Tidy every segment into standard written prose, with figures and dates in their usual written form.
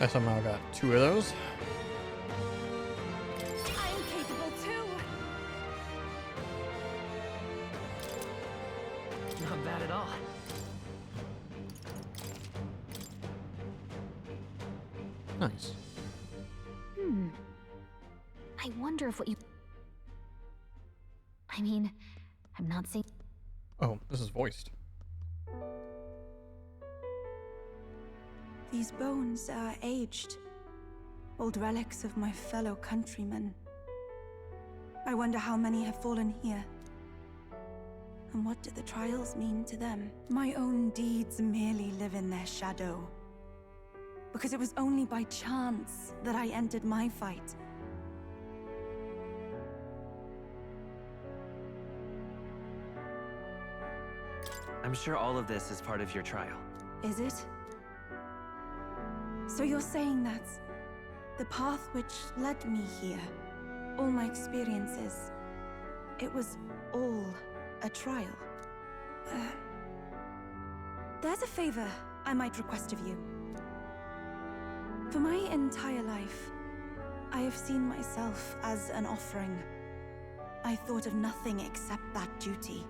I somehow got 2 of those. I'm capable too. Not bad at all. Nice. I wonder if what you... I mean, I'm not saying... Oh, this is voiced. These bones are aged. Old relics of my fellow countrymen. I wonder how many have fallen here. And what do the trials mean to them? My own deeds merely live in their shadow. Because it was only by chance that I entered my fight. I'm sure all of this is part of your trial. Is it? So you're saying that the path which led me here, all my experiences, it was all a trial? There's a favor I might request of you. For my entire life, I have seen myself as an offering. I thought of nothing except that duty.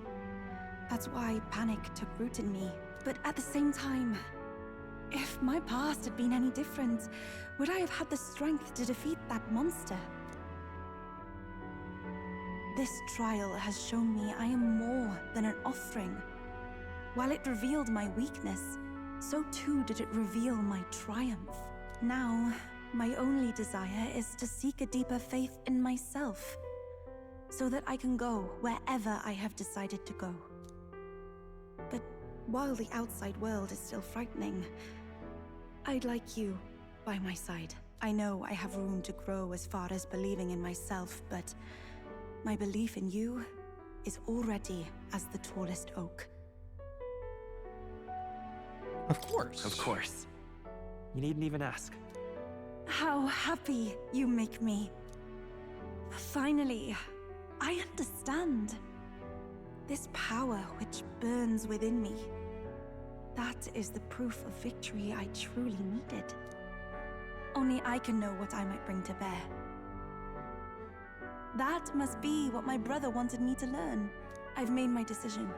That's why panic took root in me. But at the same time, if my past had been any different, would I have had the strength to defeat that monster? This trial has shown me I am more than an offering. While it revealed my weakness, so too did it reveal my triumph. Now, my only desire is to seek a deeper faith in myself, so that I can go wherever I have decided to go. But while the outside world is still frightening, I'd like you by my side. I know I have room to grow as far as believing in myself, but my belief in you is already as the tallest oak. Of course. Of course. You needn't even ask. How happy you make me. Finally, I understand. This power which burns within me. That is the proof of victory I truly needed. Only I can know what I might bring to bear. That must be what my brother wanted me to learn. I've made my decision.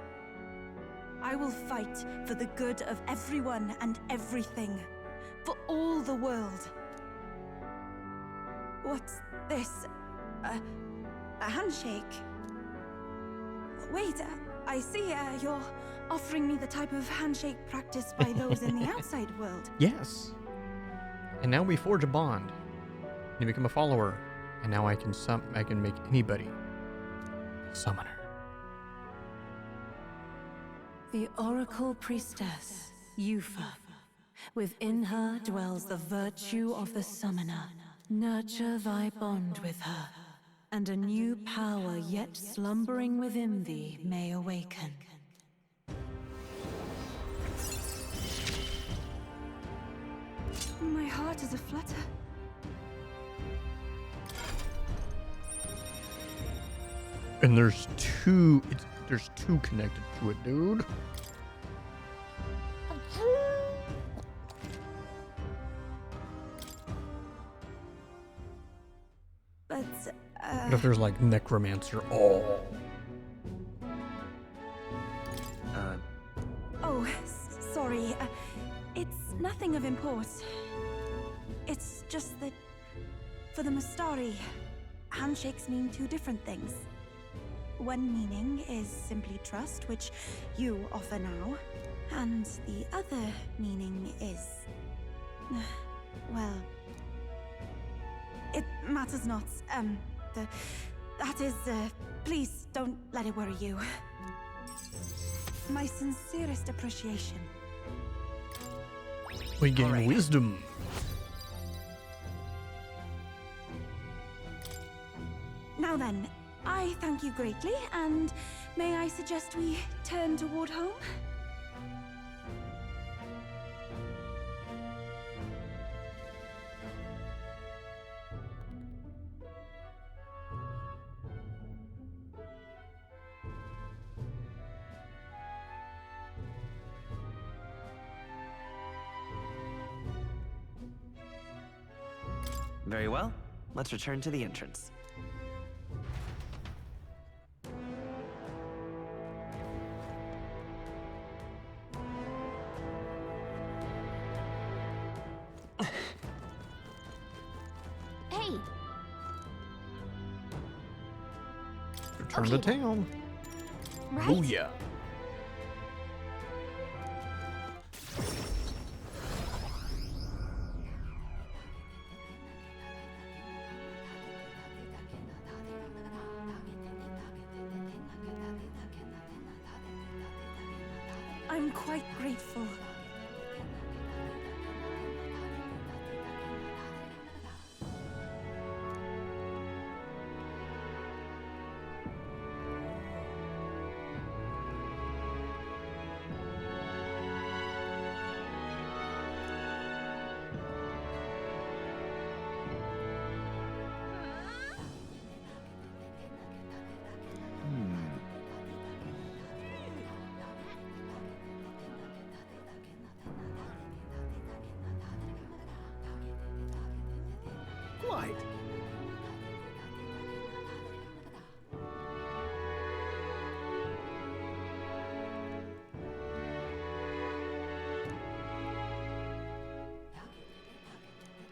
I will fight for the good of everyone and everything. For all the world. What's this? A handshake? Wait, I see you're offering me the type of handshake practiced by those in the outside world. Yes. And now we forge a bond. You become a follower. And now I can make anybody a summoner. The Oracle Priestess, Yufa. Within her dwells the virtue of the Summoner. Nurture thy bond with her, and a new power yet slumbering within thee may awaken. My heart is aflutter. And there's two connected to it, dude. But, What if there's like necromancer? Oh. Oh, sorry. It's nothing of import. It's just that, for the Mustari, handshakes mean two different things. One meaning is simply trust, which you offer now. And the other meaning is... well... it matters not. Please don't let it worry you. My sincerest appreciation. We gain Alright. wisdom. Now then, I thank you greatly, and may I suggest we turn toward home? Very well. Let's return to the entrance. Hey, Return to Okay. town. right? Oh yeah. I'm quite grateful. Quite.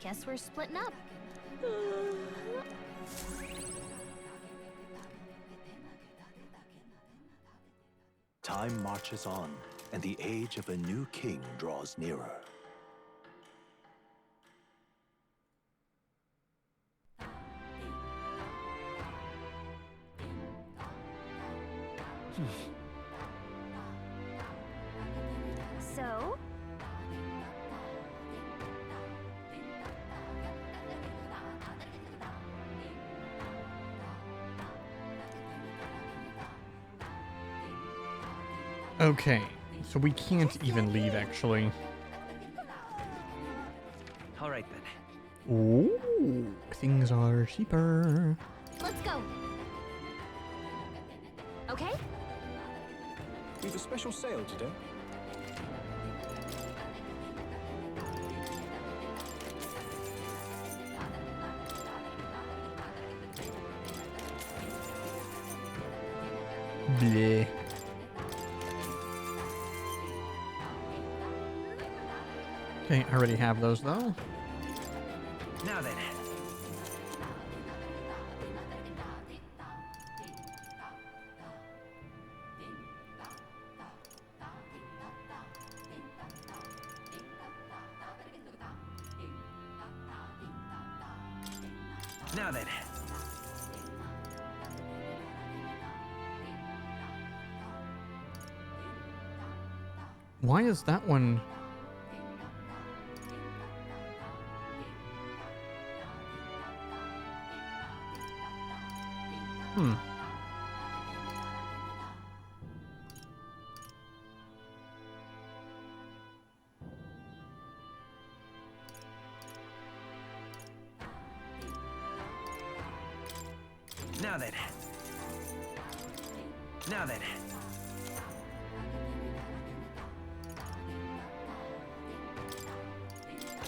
Guess we're splitting up. Time marches on, and the age of a new king draws nearer. So, Okay, so we can't even leave actually. All right then. Ooh, things are cheaper. let's go. Okay? We've a special sale today. Bleh. Okay, I already have those though. Now then. Now then. Why is that one? Hmm. Now then. Now then.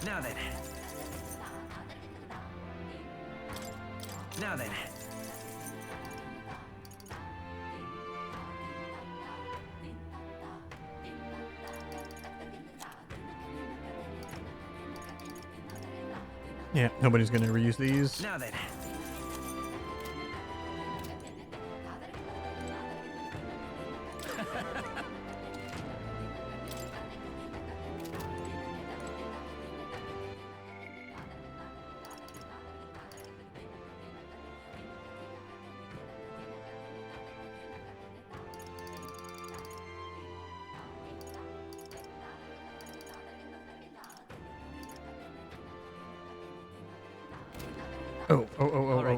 Now then. Now then. Yeah, nobody's gonna reuse these. Now then.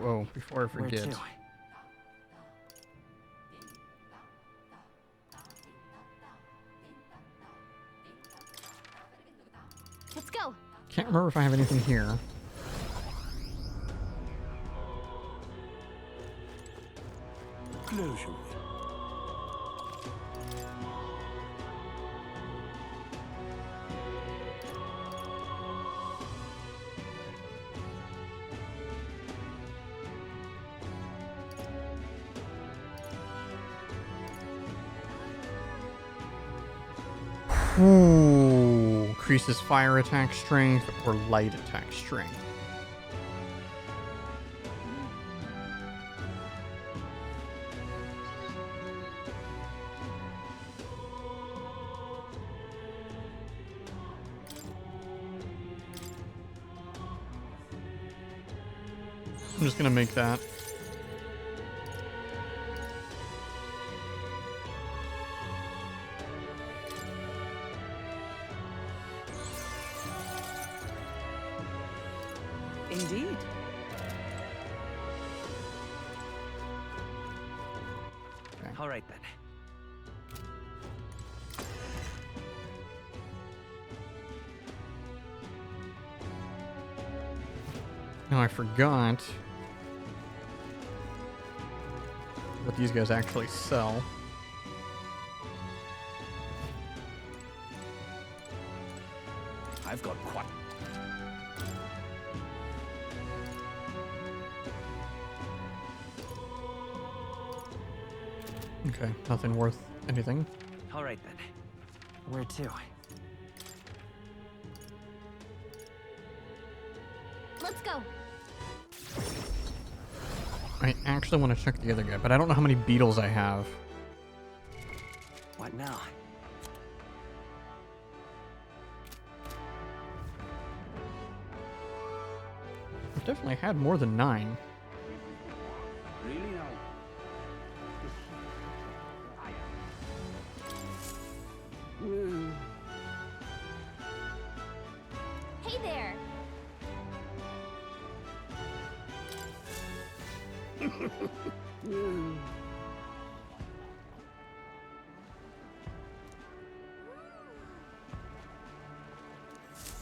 Oh, before I Where forget. to? Let's go. Can't remember if I have anything here. Closure. Ooh, increases fire attack strength or light attack strength. I'm just gonna make that. Indeed. All right then. Now I forgot what these guys actually sell. I've got quite. Okay, nothing worth anything. All right then. Where to? Let's go. I actually want to check the other guy, but I don't know how many beetles I have. What now? I've definitely had more than 9. Really now? Hey there.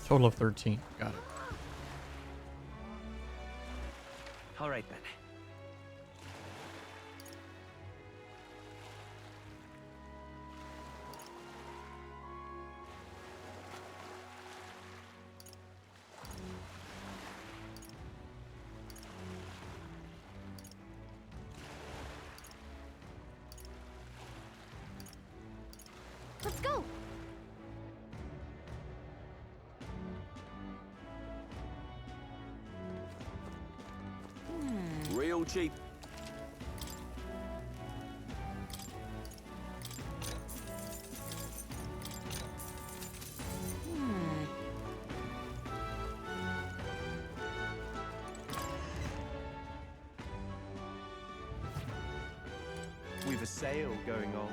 Total of 13. Got it. All right then. Let's go. Real cheap. We've a sale going on.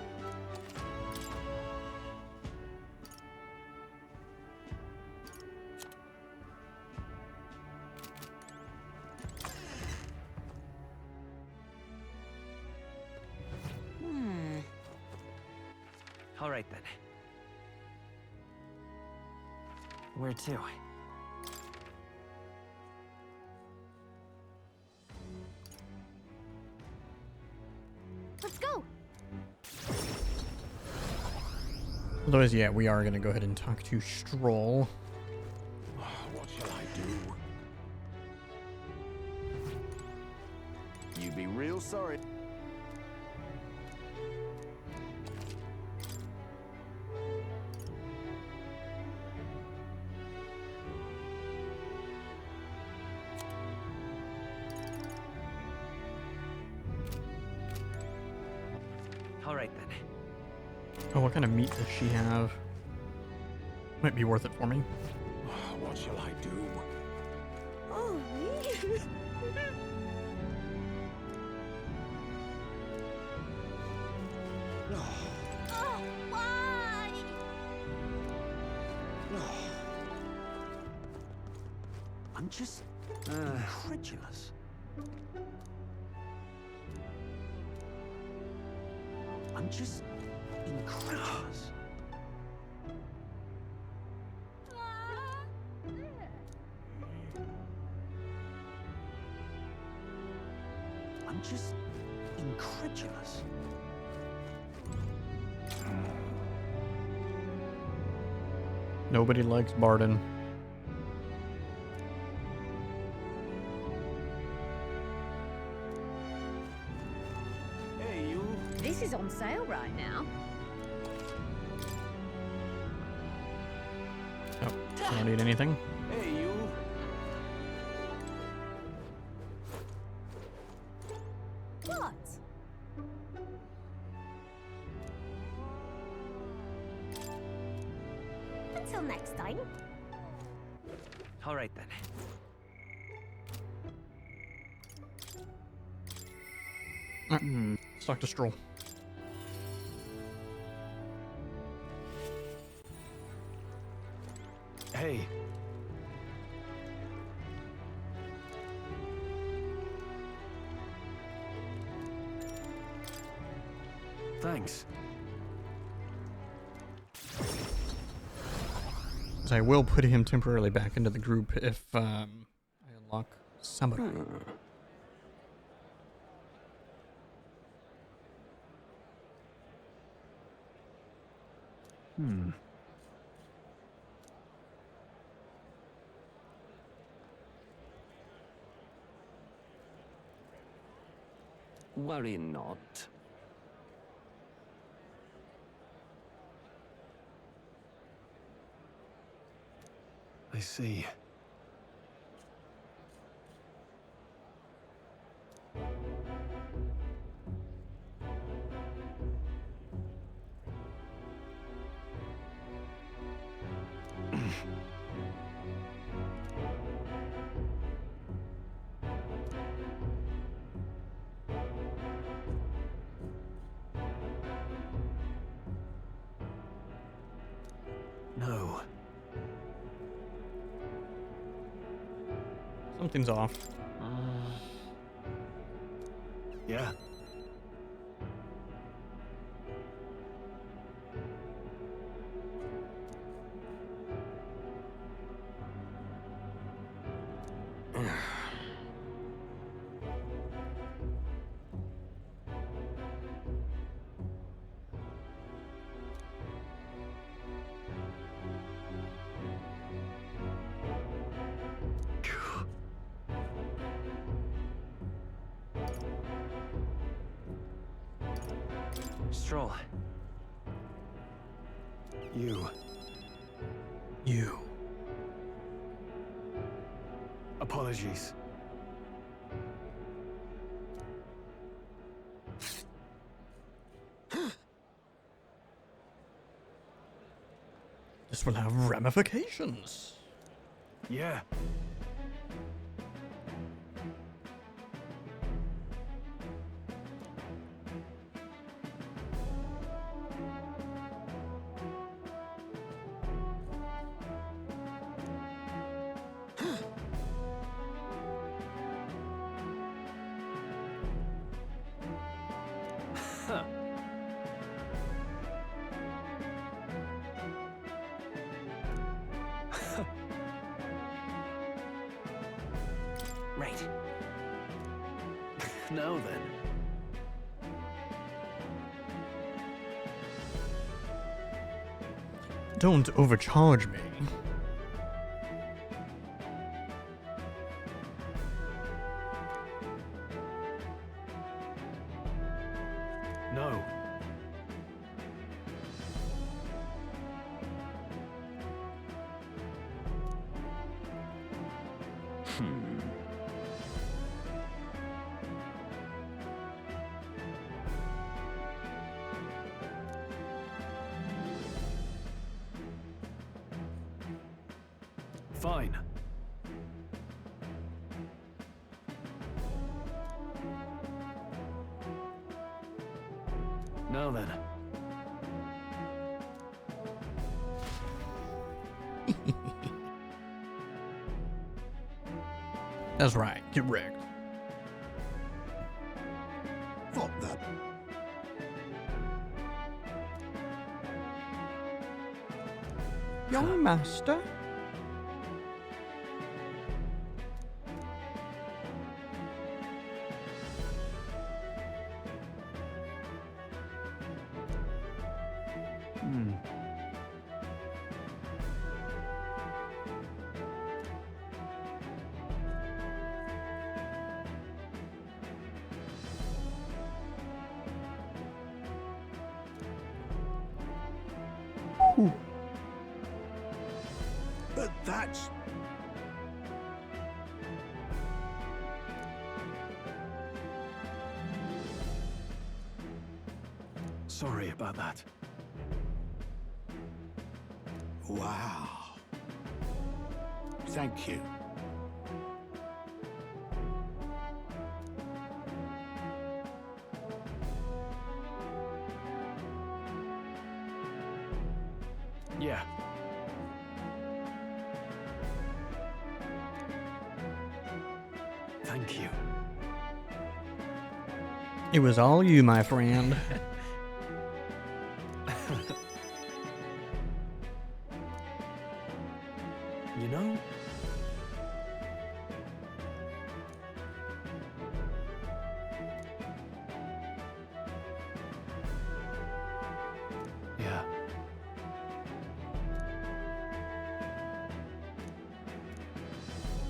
All right then. Where to? Let's go. Otherwise, yeah, we are going to go ahead and talk to Stroll. What shall I do? You'd be real sorry. All right then. Oh, what kind of meat does she have? Might be worth it for me. What shall I do? Oh, Oh, why? I'm just incredulous. I'm just incredulous. I'm just incredulous. Nobody likes Barden. Hey, you. This is on sale right now. Oh, I don't need anything. Hey, you. What? Until next time. All right then. Let's talk to Stroll. Hey. Thanks. So I will put him temporarily back into the group if I unlock Samurai. Worry not. I see. No. Something's off. Yeah. Stroll. You. Apologies. This will have ramifications. Yeah. Right. Now then. Don't overcharge me. No. Fine. Now then. That's right. Get wrecked. Fuck that. Young master. But that's... Sorry about that. Wow. Thank you. Yeah. Thank you. It was all you, my friend. You know, Yeah.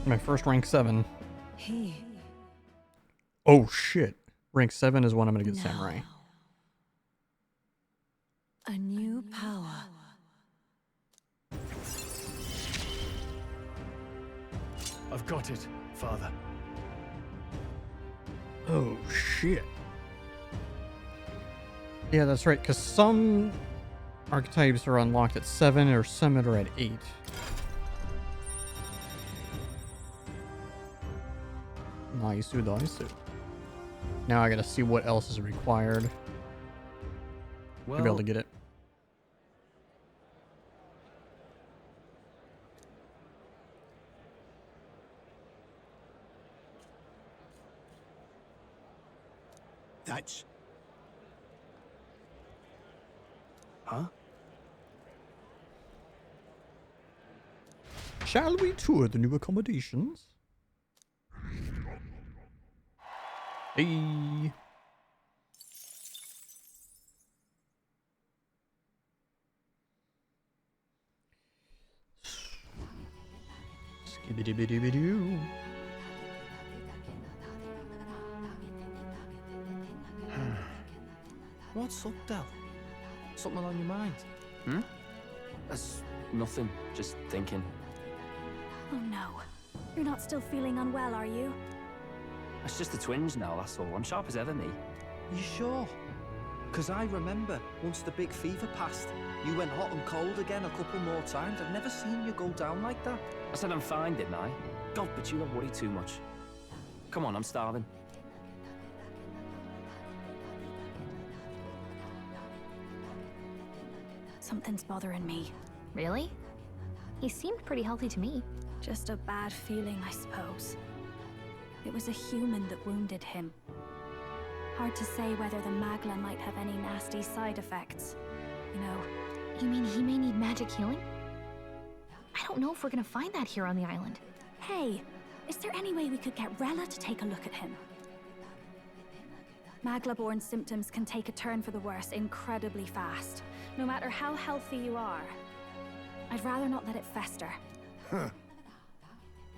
My first rank 7. He. Oh shit. Rank 7 is when I'm gonna get samurai. Now. A new power. I've got it, Father. Oh shit. Yeah, that's right, because some archetypes are unlocked at 7 or some are at 8. Nice, nice. Now I gotta see what else is required to be able to get it. That's... Huh? Shall we tour the new accommodations? Hey. Skibidi-bidi-bidi-doo. What's up, Del? Something on your mind? that's nothing. Just thinking. Oh no. You're not still feeling unwell, are you? It's just the twinge now, that's all. I'm sharp as ever, me. You sure? Because I remember once the big fever passed, you went hot and cold again a couple more times. I've never seen you go down like that. I said I'm fine, didn't I? God, but you don't worry too much. Come on, I'm starving. Something's bothering me. Really? He seemed pretty healthy to me. Just a bad feeling, I suppose. It was a human that wounded him. Hard to say whether the Magla might have any nasty side effects. You know, You mean he may need magic healing? I don't know if we're gonna find that here on the island. hey, is there any way we could get Rella to take a look at him? Magla-born symptoms can take a turn for the worse incredibly fast, no matter how healthy you are. I'd rather not let it fester.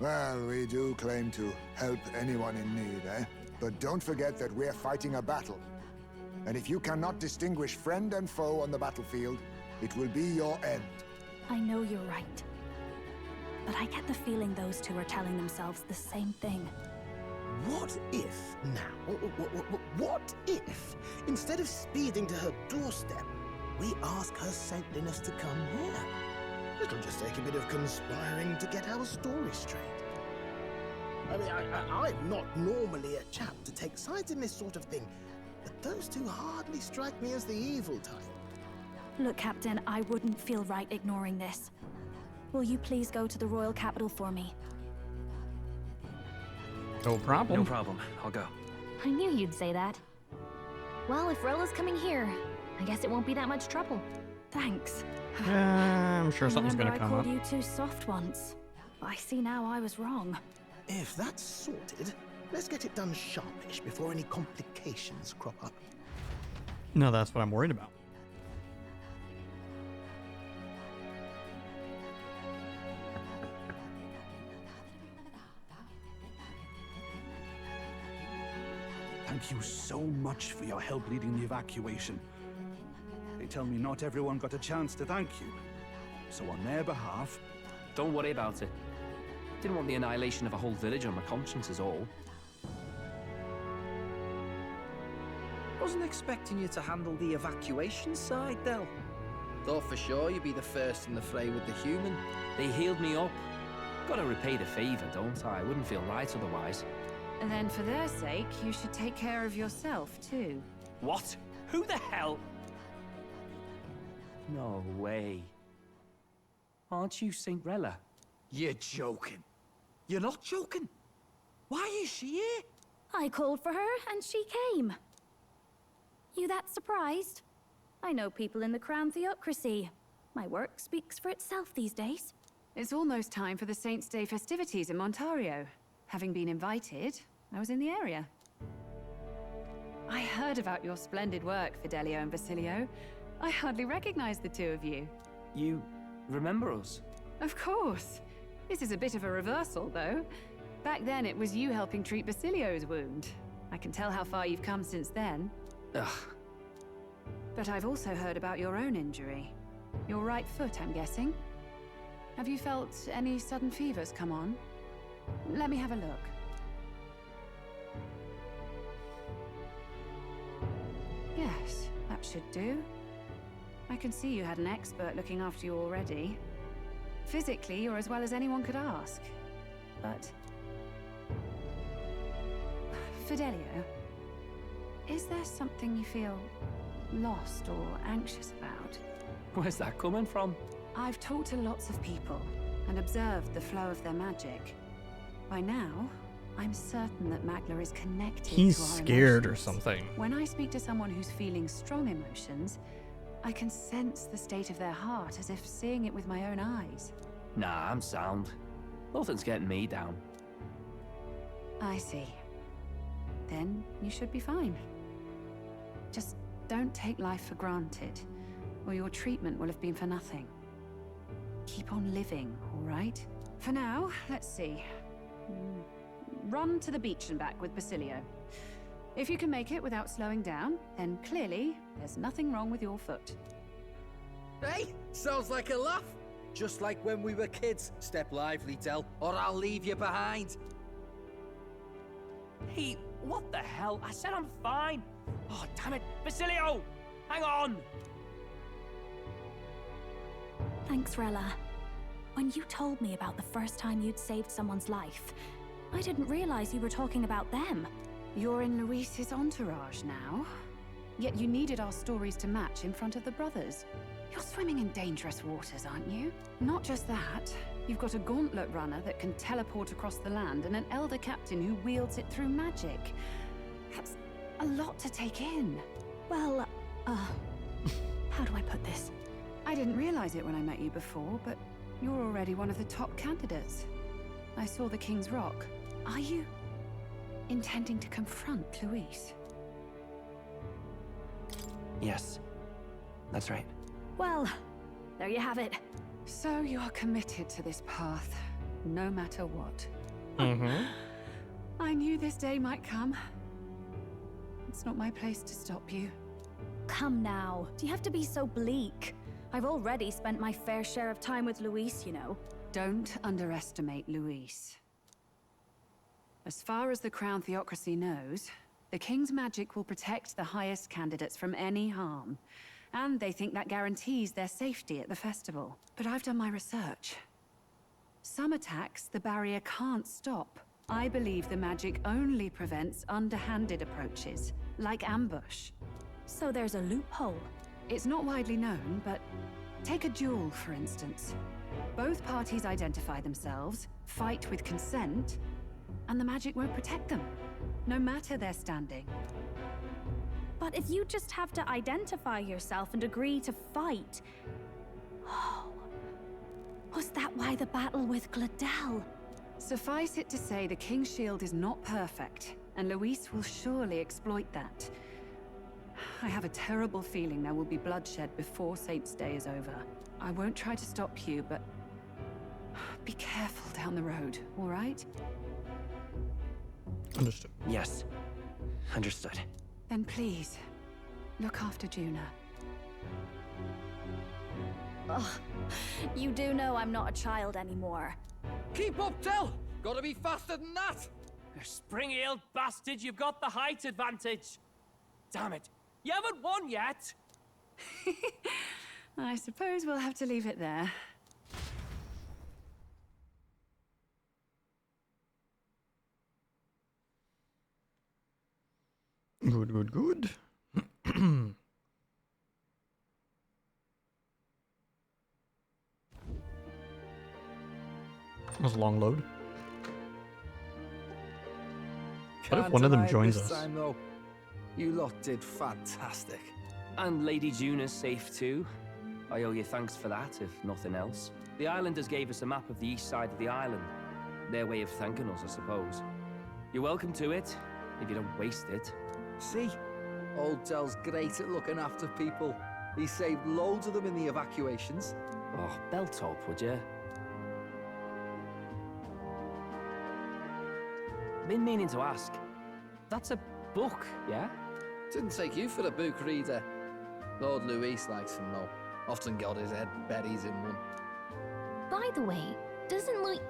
Well, we do claim to help anyone in need, eh? But don't forget that we're fighting a battle. And if you cannot distinguish friend and foe on the battlefield, it will be your end. I know you're right. But I get the feeling those two are telling themselves the same thing. What if now? What if, instead of speeding to her doorstep, we ask her saintliness to come here? It'll just take a bit of conspiring to get our story straight. I mean, I'm not normally a chap to take sides in this sort of thing, but those two hardly strike me as the evil type. Look, Captain, I wouldn't feel right ignoring this. Will you please go to the royal capital for me? No problem. No problem. I'll go. I knew you'd say that. Well, if Rella's coming here, I guess it won't be that much trouble. Thanks. I'm sure something's gonna I come called up. you too soft once. But I see now I was wrong. If that's sorted, let's get it done sharpish before any complications crop up. No, that's what I'm worried about. Thank you so much for your help leading the evacuation. They tell me not everyone got a chance to thank you. So on their behalf, Don't worry about it. Didn't want the annihilation of a whole village on my conscience is all. Wasn't expecting you to handle the evacuation side, Del. Thought for sure you'd be the first in the fray with the human. They healed me up. Gotta repay the favor, don't I? Wouldn't feel right otherwise. And then for their sake, you should take care of yourself, too. What? Who the hell? No way. Aren't you Saint Rella? You're joking. You're not joking. Why is she here? I called for her, and she came. You that surprised? I know people in the Crown Theocracy. My work speaks for itself these days. It's almost time for the Saints' Day festivities in Montario. Having been invited, I was in the area. I heard about your splendid work, Fidelio and Basilio. I hardly recognized the two of you. You remember us? Of course. This is a bit of a reversal, though. Back then, it was you helping treat Basilio's wound. I can tell how far you've come since then. Ugh. But I've also heard about your own injury. Your right foot, I'm guessing. Have you felt any sudden fevers come on? Let me have a look. Yes, that should do. I can see you had an expert looking after you already. Physically, you're as well as anyone could ask. But... Fidelio, is there something you feel lost or anxious about? Where's that coming from? I've talked to lots of people and observed the flow of their magic. By now, I'm certain that Magla is connected He's to our scared or emotions. something. When I speak to someone who's feeling strong emotions, I can sense the state of their heart as if seeing it with my own eyes. Nah, I'm sound. Nothing's getting me down. I see. Then you should be fine. Just don't take life for granted, or your treatment will have been for nothing. Keep on living, all right? For now, let's see. Run to the beach and back with Basilio. If you can make it without slowing down, then clearly there's nothing wrong with your foot. Hey, sounds like a laugh. Just like when we were kids. Step lively, Del, or I'll leave you behind. Hey, what the hell? I said I'm fine. Oh, damn it. Basilio! Hang on! Thanks, Rella. When you told me about the first time you'd saved someone's life, I didn't realize you were talking about them. You're in Luis's entourage now. Yet you needed our stories to match in front of the brothers. You're swimming in dangerous waters, aren't you? Not just that, you've got a gauntlet runner that can teleport across the land and an elder captain who wields it through magic. That's a lot to take in. Well, how do I put this? I didn't realize it when I met you before, but you're already one of the top candidates. I saw the King's Rock. Are you intending to confront Luis? Yes, that's right. Well, there you have it. So you are committed to this path, no matter what. Mm-hmm. I knew this day might come. It's not my place to stop you. Come now, do you have to be so bleak? I've already spent my fair share of time with Luis, you know. Don't underestimate Luis. As far as the Crown Theocracy knows, the King's magic will protect the highest candidates from any harm. And they think that guarantees their safety at the festival. But I've done my research. Some attacks the barrier can't stop. I believe the magic only prevents underhanded approaches, like ambush. So there's a loophole. It's not widely known, but take a duel, for instance. Both parties identify themselves, fight with consent, and the magic won't protect them, no matter their standing. But if you just have to identify yourself and agree to fight... Oh... Was that why the battle with Gladel? Suffice it to say, the King's Shield is not perfect, and Luis will surely exploit that. I have a terrible feeling there will be bloodshed before Saint's Day is over. I won't try to stop you, but... be careful down the road, all right? Understood. Yes, understood. Then please, look after Juna. Ugh. You do know I'm not a child anymore. Keep up, Del! Gotta be faster than that! Spring-heeled bastard, you've got the height advantage. Damn it, you haven't won yet. I suppose we'll have to leave it there. Good, good, good. That was a long load. What if one of them joins us? Time, though. You lot did fantastic. And Lady Juna's safe too. I owe you thanks for that, if nothing else. The islanders gave us a map of the east side of the island. Their way of thanking us, I suppose. You're welcome to it, if you don't waste it. See? Old Del's great at looking after people. He saved loads of them in the evacuations. Oh, belt up, would you? Been meaning to ask. That's a book, yeah? Didn't take you for a book reader. Lord Luis likes them though. Often got his head buried in one. By the way, doesn't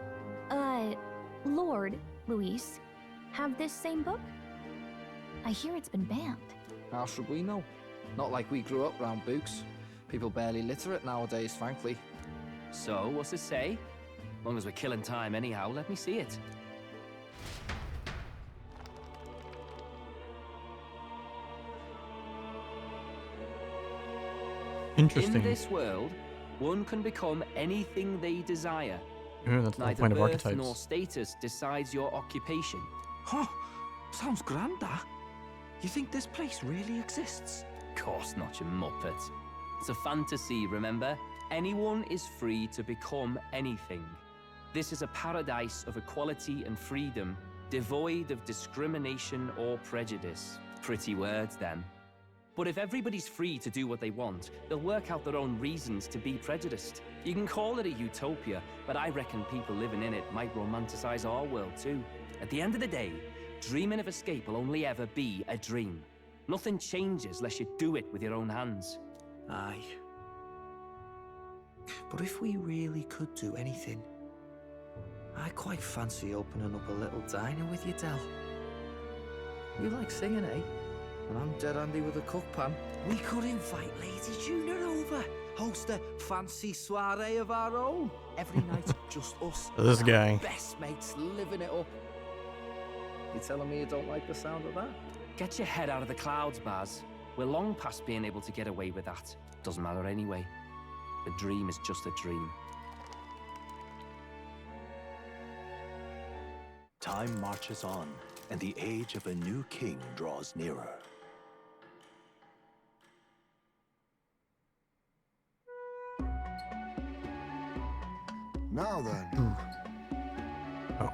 Lord Luis have this same book? I hear it's been banned. How should we know? Not like we grew up round books. People barely literate nowadays, frankly. So, what's it say? As long as we're killing time anyhow, let me see it. Interesting. In this world, one can become anything they desire. Yeah, that's the whole Neither point of birth archetypes. nor status decides your occupation. Huh? Sounds grand, that. You think this place really exists? Of course not, you muppet. It's a fantasy, remember? Anyone is free to become anything. This is a paradise of equality and freedom, devoid of discrimination or prejudice. Pretty words, then. But if everybody's free to do what they want, they'll work out their own reasons to be prejudiced. You can call it a utopia, but I reckon people living in it might romanticize our world too. At the end of the day, dreaming of escape will only ever be a dream. Nothing changes unless you do it with your own hands. Aye. But if we really could do anything, I quite fancy opening up a little diner with you, Del. You like singing, eh? And I'm dead handy with a cook pan. We could invite Lady Juna over. Host a fancy soiree of our own. Every night, just us. This and our guy. best mates living it up. You telling me you don't like the sound of that? Get your head out of the clouds, Baz. We're long past being able to get away with that. Doesn't matter anyway. The dream is just a dream. Time marches on, and the age of a new king draws nearer. Now then. Oh.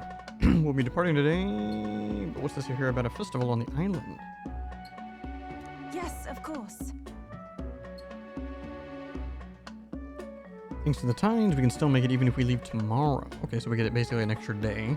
We'll be departing today, but what's this you hear about a festival on the island? Yes, of course. Thanks to the times, we can still make it even if we leave tomorrow. Okay, so we get basically an extra day.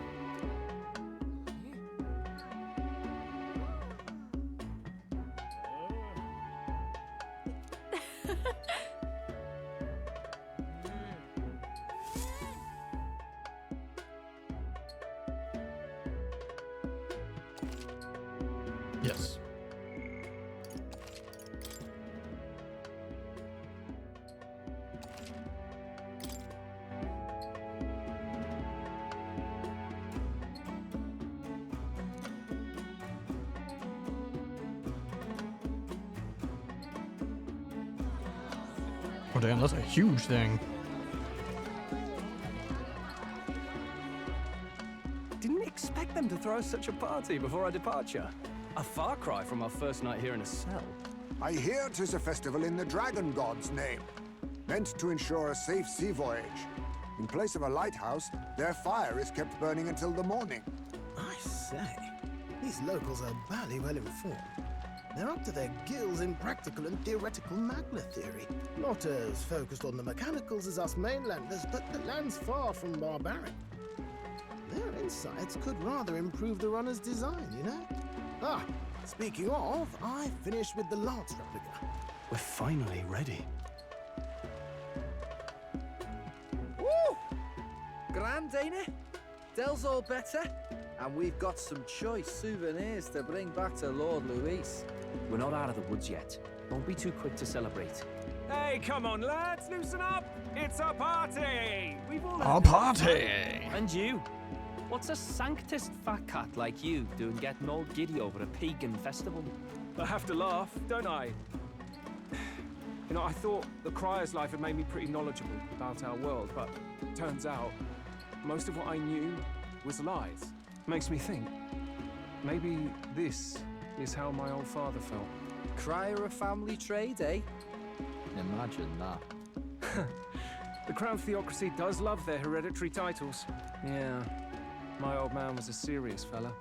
Yes. Oh damn, that's a huge thing. Didn't expect them to throw such a party before our departure. A far cry from our first night here in a cell. I hear 'tis a festival in the dragon god's name, meant to ensure a safe sea voyage. In place of a lighthouse, their fire is kept burning until the morning. I say, these locals are barely well informed. They're up to their gills in practical and theoretical magna theory. Not as focused on the mechanicals as us mainlanders, but the land's far from barbaric. Their insights could rather improve the runner's design, you know? Ah, speaking of, I finished with the lance replica. We're finally ready. Grand, ain't it? Dell's all better. And we've got some choice souvenirs to bring back to Lord Luis. We're not out of the woods yet. Don't be too quick to celebrate. Hey, come on, lads, loosen up! It's a party! We've all A party! And you? What's a sanctist fat cat like you doing getting all giddy over a pagan festival? I have to laugh, don't I? You know, I thought the Crier's life had made me pretty knowledgeable about our world, but turns out most of what I knew was lies. Makes me think, maybe this is how my old father felt. Crier a family trade, eh? Imagine that. The Crown Theocracy does love their hereditary titles. Yeah, my old man was a serious fella.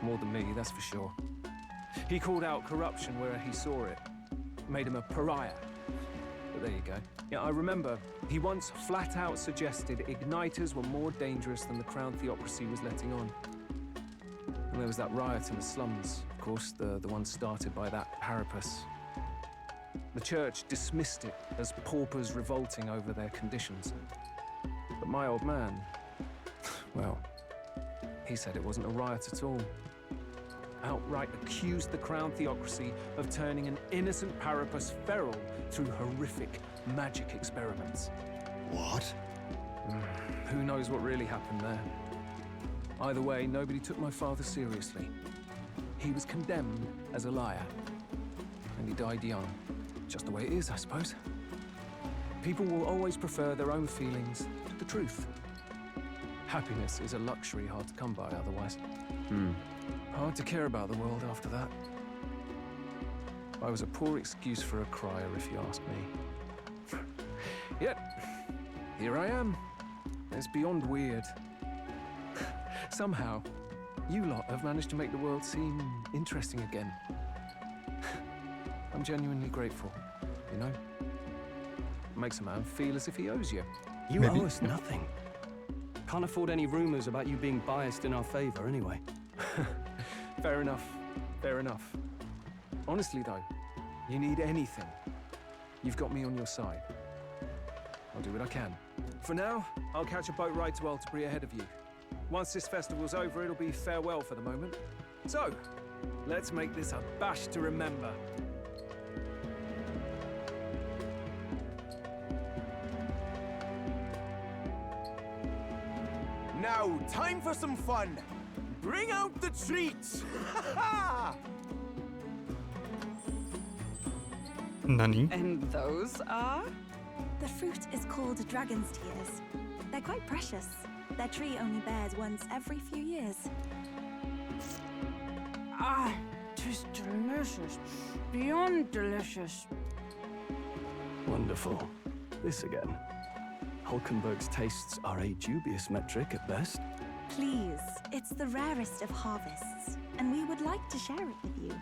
More than me, that's for sure. He called out corruption where he saw it. Made him a pariah. But there you go. Yeah, I remember he once flat out suggested igniters were more dangerous than the Crown Theocracy was letting on. And there was that riot in the slums, of course, the one started by that Parapus. The church dismissed it as paupers revolting over their conditions. But my old man, well, he said it wasn't a riot at all. Outright accused the Crown Theocracy of turning an innocent Parapus feral through horrific magic experiments. What? Who knows what really happened there? Either way, nobody took my father seriously. He was condemned as a liar, and he died young. Just the way it is, I suppose. People will always prefer their own feelings to the truth. Happiness is a luxury hard to come by otherwise. Hard to care about the world after that. I was a poor excuse for a crier, if you ask me. Yet, here I am. It's beyond weird. Somehow, you lot have managed to make the world seem interesting again. I'm genuinely grateful, you know? Makes a man feel as if he owes you. You Maybe. owe us nothing. Can't afford any rumors about you being biased in our favor, anyway. Fair enough. Fair enough. Honestly, though, you need anything, you've got me on your side. I'll do what I can. For now, I'll catch a boat ride to Altabri ahead of you. Once this festival's over, it'll be farewell for the moment. So, let's make this a bash to remember. Now, time for some fun. Bring out the treats! Nani? And those are? The fruit is called dragon's tears. They're quite precious. Their tree only bears once every few years. Ah, 'tis delicious. Beyond delicious. Wonderful. This again. Hulkenberg's tastes are a dubious metric at best. Please, it's the rarest of harvests, and we would like to share it with you.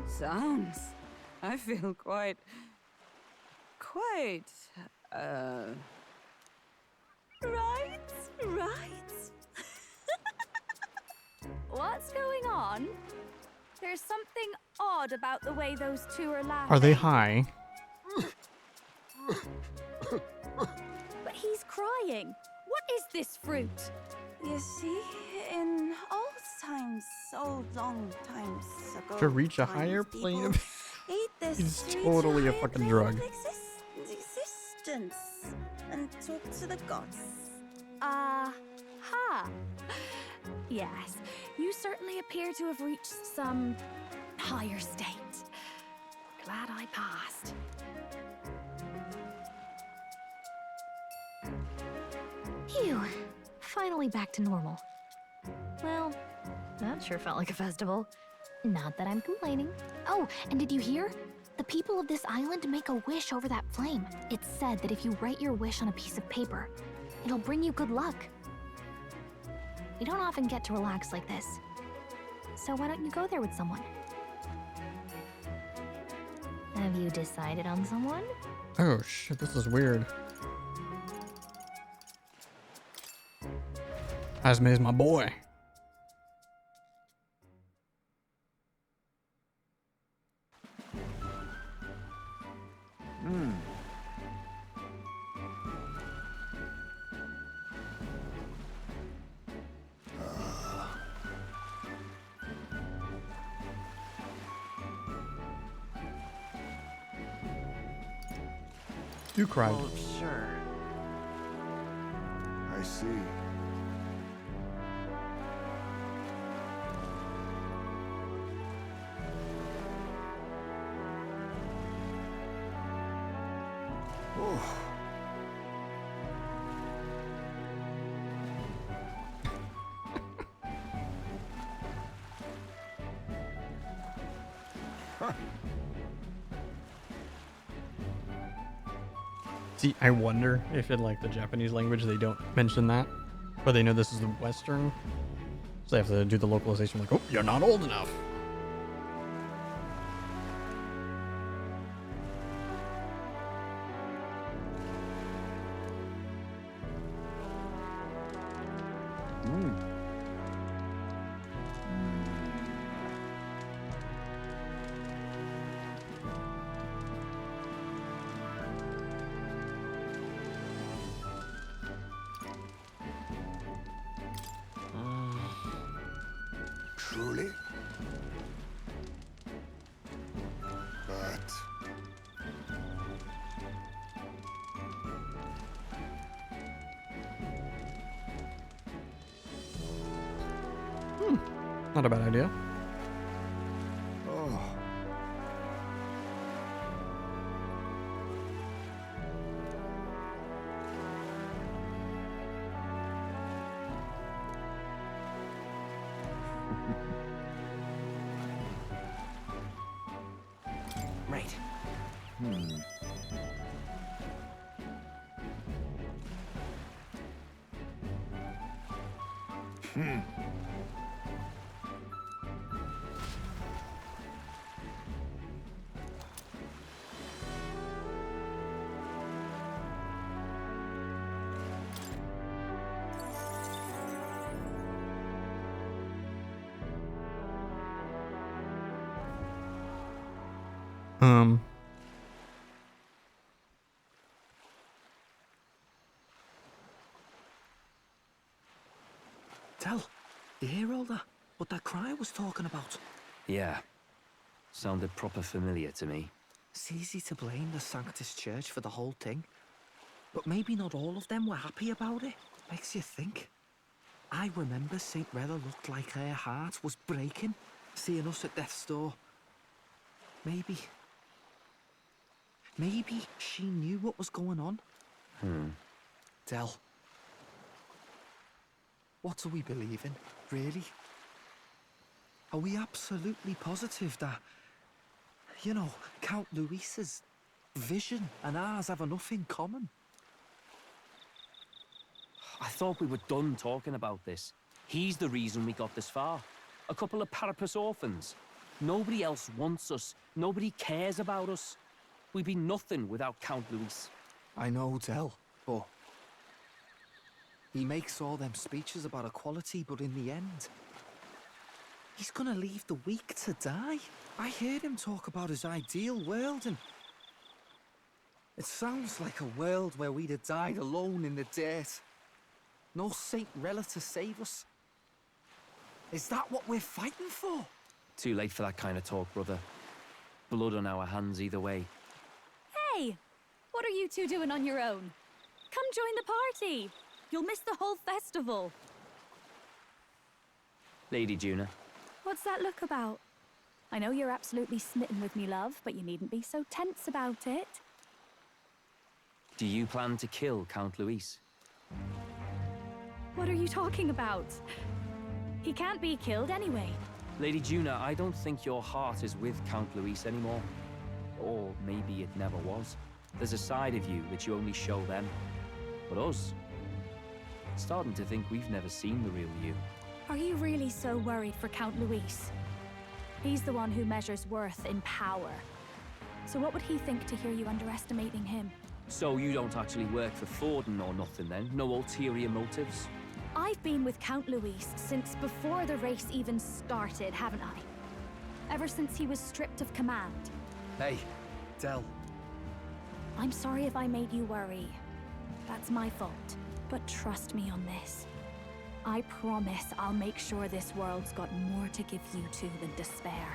Sounds. I feel quite. Right. What's going on? There's something odd about the way those two are laughing. Are they high? But he's crying. What is this fruit? You see, in old long times ago, To reach a higher plane of... He's totally a fucking drug. Existence and talk to the gods. Aha. Yes, you certainly appear to have reached some higher state. Glad I passed. Phew. Finally back to normal. Well, that sure felt like a festival. Not that I'm complaining. Oh, and did you hear? The people of this island make a wish over that flame. It's said that if you write your wish on a piece of paper, it'll bring you good luck. We don't often get to relax like this. So why don't you go there with someone? Have you decided on someone? Oh shit, this is weird. Asme's my boy. You cried. Well, sure. I see. Oh. See, I wonder if in like the Japanese language they don't mention that, but they know this is the Western, so they have to do the localization like, oh, you're not old enough. Truly? But... Not a bad idea. Oh. Right. Um. Tell, you hear all that? What that cry was talking about? Yeah. Sounded proper familiar to me. It's easy to blame the Sanctus Church for the whole thing. But maybe not all of them were happy about it. Makes you think. I remember St. Rella looked like her heart was breaking, seeing us at death's door. Maybe she knew what was going on. Del, what do we believe in, really? Are we absolutely positive that, you know, Count Luis's vision and ours have enough in common? I thought we were done talking about this. He's the reason we got this far. A couple of Parapus orphans. Nobody else wants us. Nobody cares about us. We'd be nothing without Count Luis. I know, Del, but he makes all them speeches about equality, but in the end, he's gonna leave the weak to die. I heard him talk about his ideal world, and it sounds like a world where we'd have died alone in the dirt. No Saint Rella to save us. Is that what we're fighting for? Too late for that kind of talk, brother. Blood on our hands either way. Hey! What are you two doing on your own? Come join the party! You'll miss the whole festival. Lady Juna. What's that look about? I know you're absolutely smitten with me, love, but you needn't be so tense about it. Do you plan to kill Count Luis? What are you talking about? He can't be killed anyway. Lady Juna, I don't think your heart is with Count Luis anymore. Or maybe it never was. There's a side of you that you only show them. But us, starting to think we've never seen the real you. Are you really so worried for Count Luis? He's the one who measures worth in power. So what would he think to hear you underestimating him? So you don't actually work for Forden or nothing then? No ulterior motives? I've been with Count Luis since before the race even started, haven't I? Ever since he was stripped of command. Hey, Del. I'm sorry if I made you worry. That's my fault. But trust me on this. I promise I'll make sure this world's got more to give you two than despair.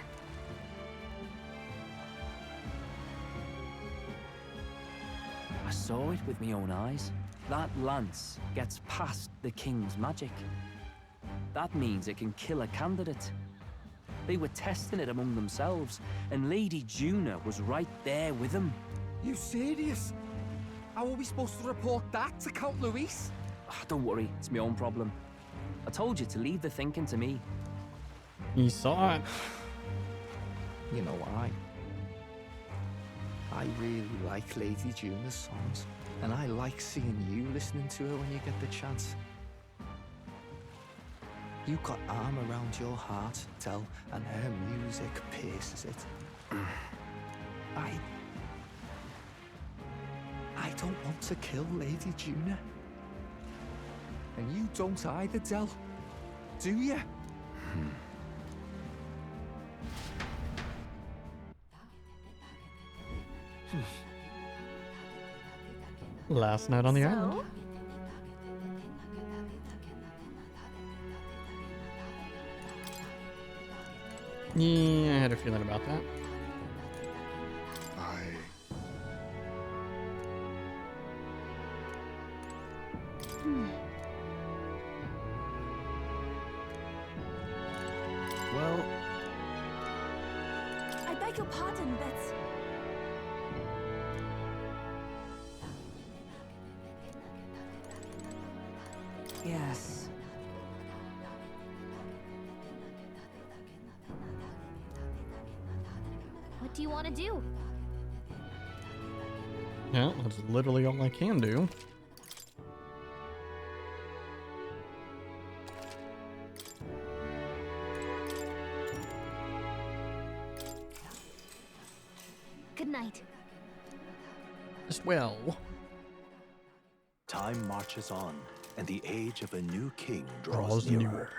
I saw it with my own eyes. That lance gets past the king's magic. That means it can kill a candidate. They were testing it among themselves, and Lady Juna was right there with them. You serious? How are we supposed to report that to Count Luis? Don't worry, it's my own problem. I told you to leave the thinking to me. He saw it. You know why? I really like Lady Juna's songs, and I like seeing you listening to her when you get the chance. You got arm around your heart, Del, and her music pierces it. I don't want to kill Lady Juna. And you don't either, Del. Do you? Last night on the island. Yeah, I had a feeling about that. Well, I beg your pardon, but... Yes. What do you want to do? Yeah, that's literally all I can do. Good night. Just well. Time marches on, and the age of a new king Draws draws nearer.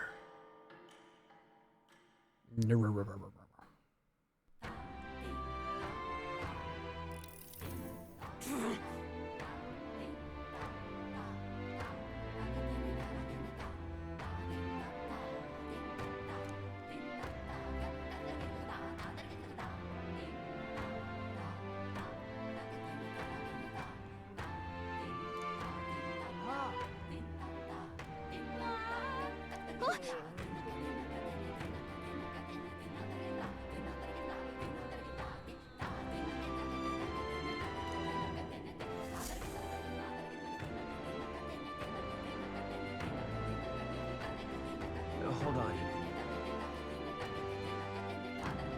Hold on.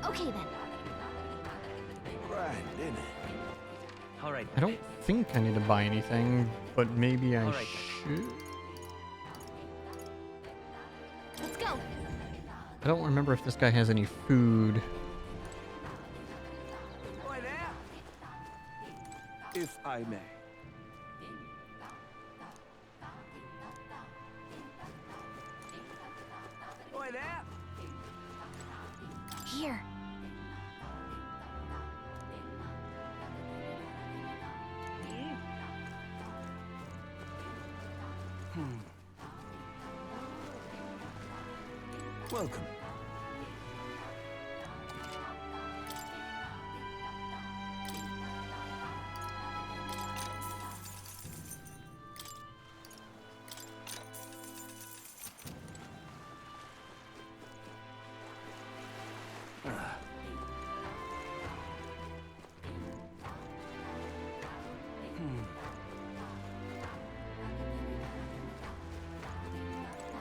Okay then. Grand, isn't it? All right. I don't think I need to buy anything, but maybe I Alright. should. Let's go. I don't remember if this guy has any food. If I may. Here. Welcome.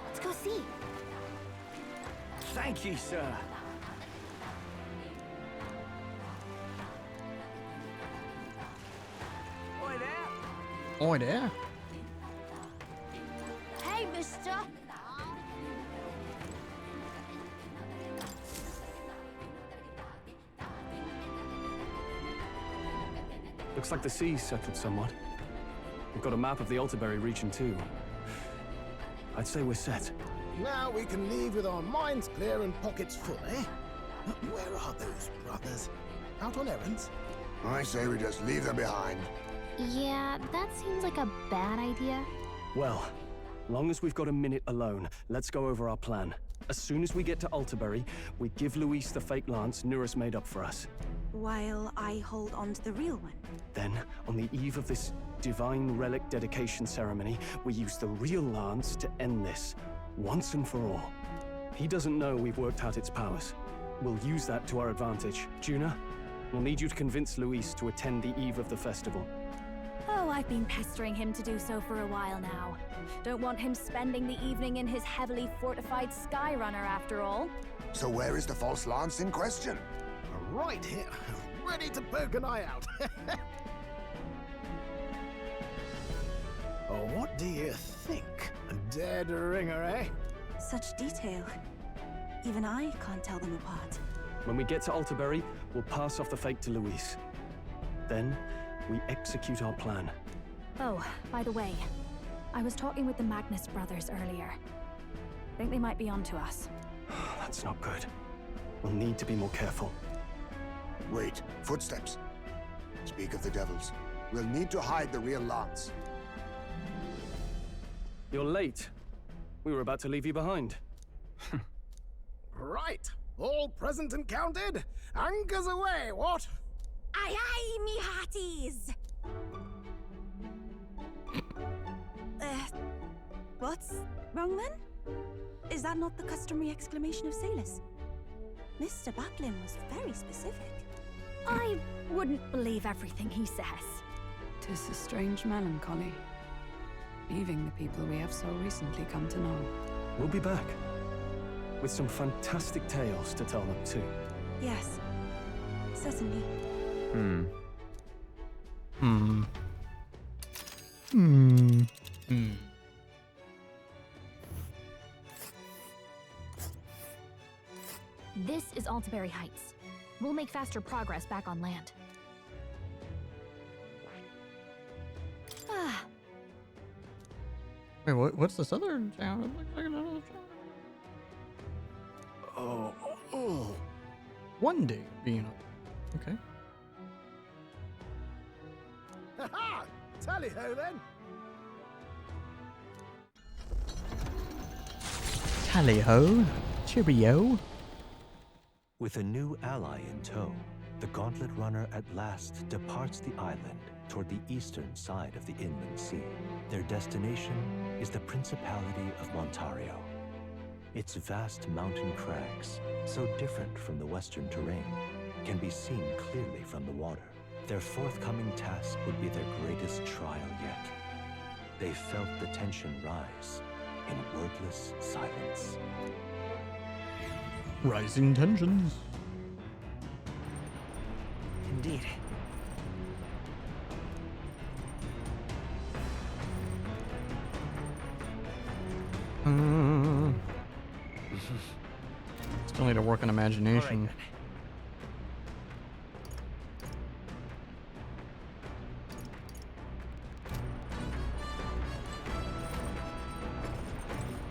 Let's go see. Thank you, sir. Oh, there. Hey, mister. Looks like the sea's settled somewhat. We've got a map of the Altaberry region too. I'd say we're set. now we can leave with our minds clear and pockets full, eh? Where are those brothers? Out on errands? I say we just leave them behind. Yeah, that seems like a bad idea. Well, long as we've got a minute alone, let's go over our plan. As soon as we get to Altaberry, we give Luis the fake lance Nuris made up for us. while I hold on to the real one. Then, on the eve of this divine relic dedication ceremony, we use the real lance to end this, once and for all. He doesn't know we've worked out its powers. We'll use that to our advantage. Juna, we'll need you to convince Luis to attend the eve of the festival. Oh, I've been pestering him to do so for a while now. Don't want him spending the evening in his heavily fortified Skyrunner after all. So where is the false lance in question? Right here, ready to poke an eye out. Oh, what do you think? A dead ringer, eh? Such detail. Even I can't tell them apart. When we get to Altaberry, we'll pass off the fake to Luis. Then, we execute our plan. Oh, by the way, I was talking with the Magnus brothers earlier. Think they might be onto us. That's not good. We'll need to be more careful. Wait, footsteps. Speak of the devils. We'll need to hide the real lance. You're late. We were about to leave you behind. Right, all present and counted? Anchors away, what? Aye aye, me hearties! What's wrong then? Is that not the customary exclamation of sailors? Mr. Batlin was very specific. I wouldn't believe everything he says. 'Tis a strange melancholy, leaving the people we have so recently come to know. We'll be back. With fantastic tales to tell them, too. Yes, certainly. This is Altaberry Heights. We'll make faster progress back on land. Wait, what's this other town? It looks like another town. Oh. One day being okay. Ha-ha! Tally-ho then! Tally-ho. Cheerio. With a new ally in tow, the Gauntlet Runner at last departs the island toward the eastern side of the inland sea. Their destination is the Principality of Montario. Its vast mountain crags, so different from the western terrain, can be seen clearly from the water. Their forthcoming task would be their greatest trial yet. They felt the tension rise in wordless silence. Rising tensions. Indeed. Still need to work on imagination.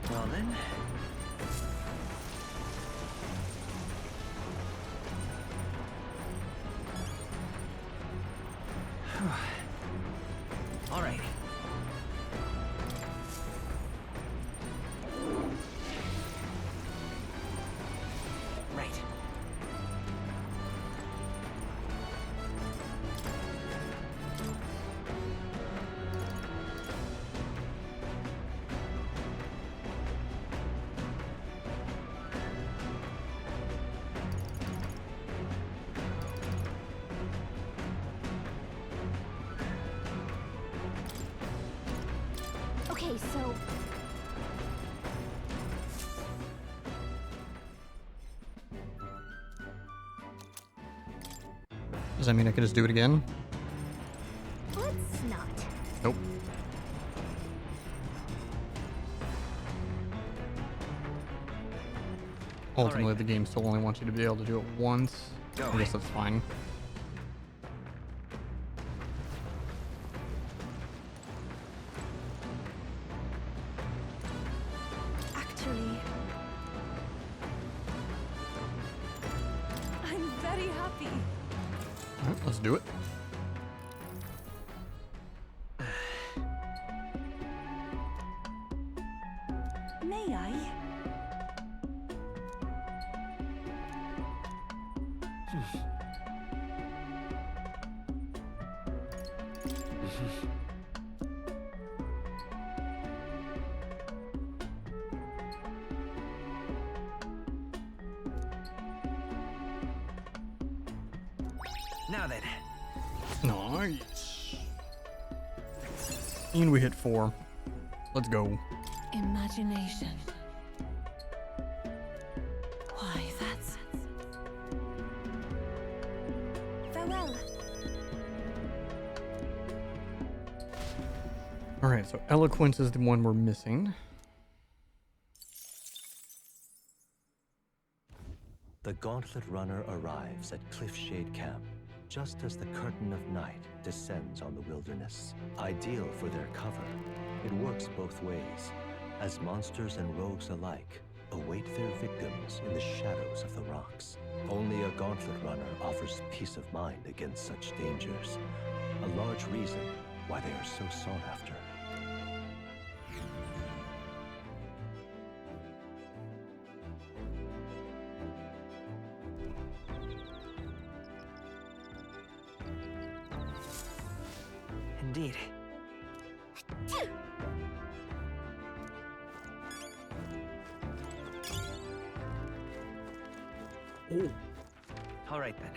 Well then. All right. Right. Okay, so Does that mean I could just do it again? let's not. Nope. Ultimately, the game still only wants you to be able to do it once. I guess that's fine. Actually, I'm very happy. Alright, let's do it. May I? Now then. Nice. And we hit 4. Let's go. Imagination. Why, that's... Farewell. Alright, so eloquence is the one we're missing. The Gauntlet Runner arrives at Cliffshade Camp just as the curtain of night descends on the wilderness. Ideal for their cover, it works both ways, as monsters and rogues alike await their victims in the shadows of the rocks. Only a Gauntlet Runner offers peace of mind against such dangers, a large reason why they are so sought after. Indeed. Oh. All right then.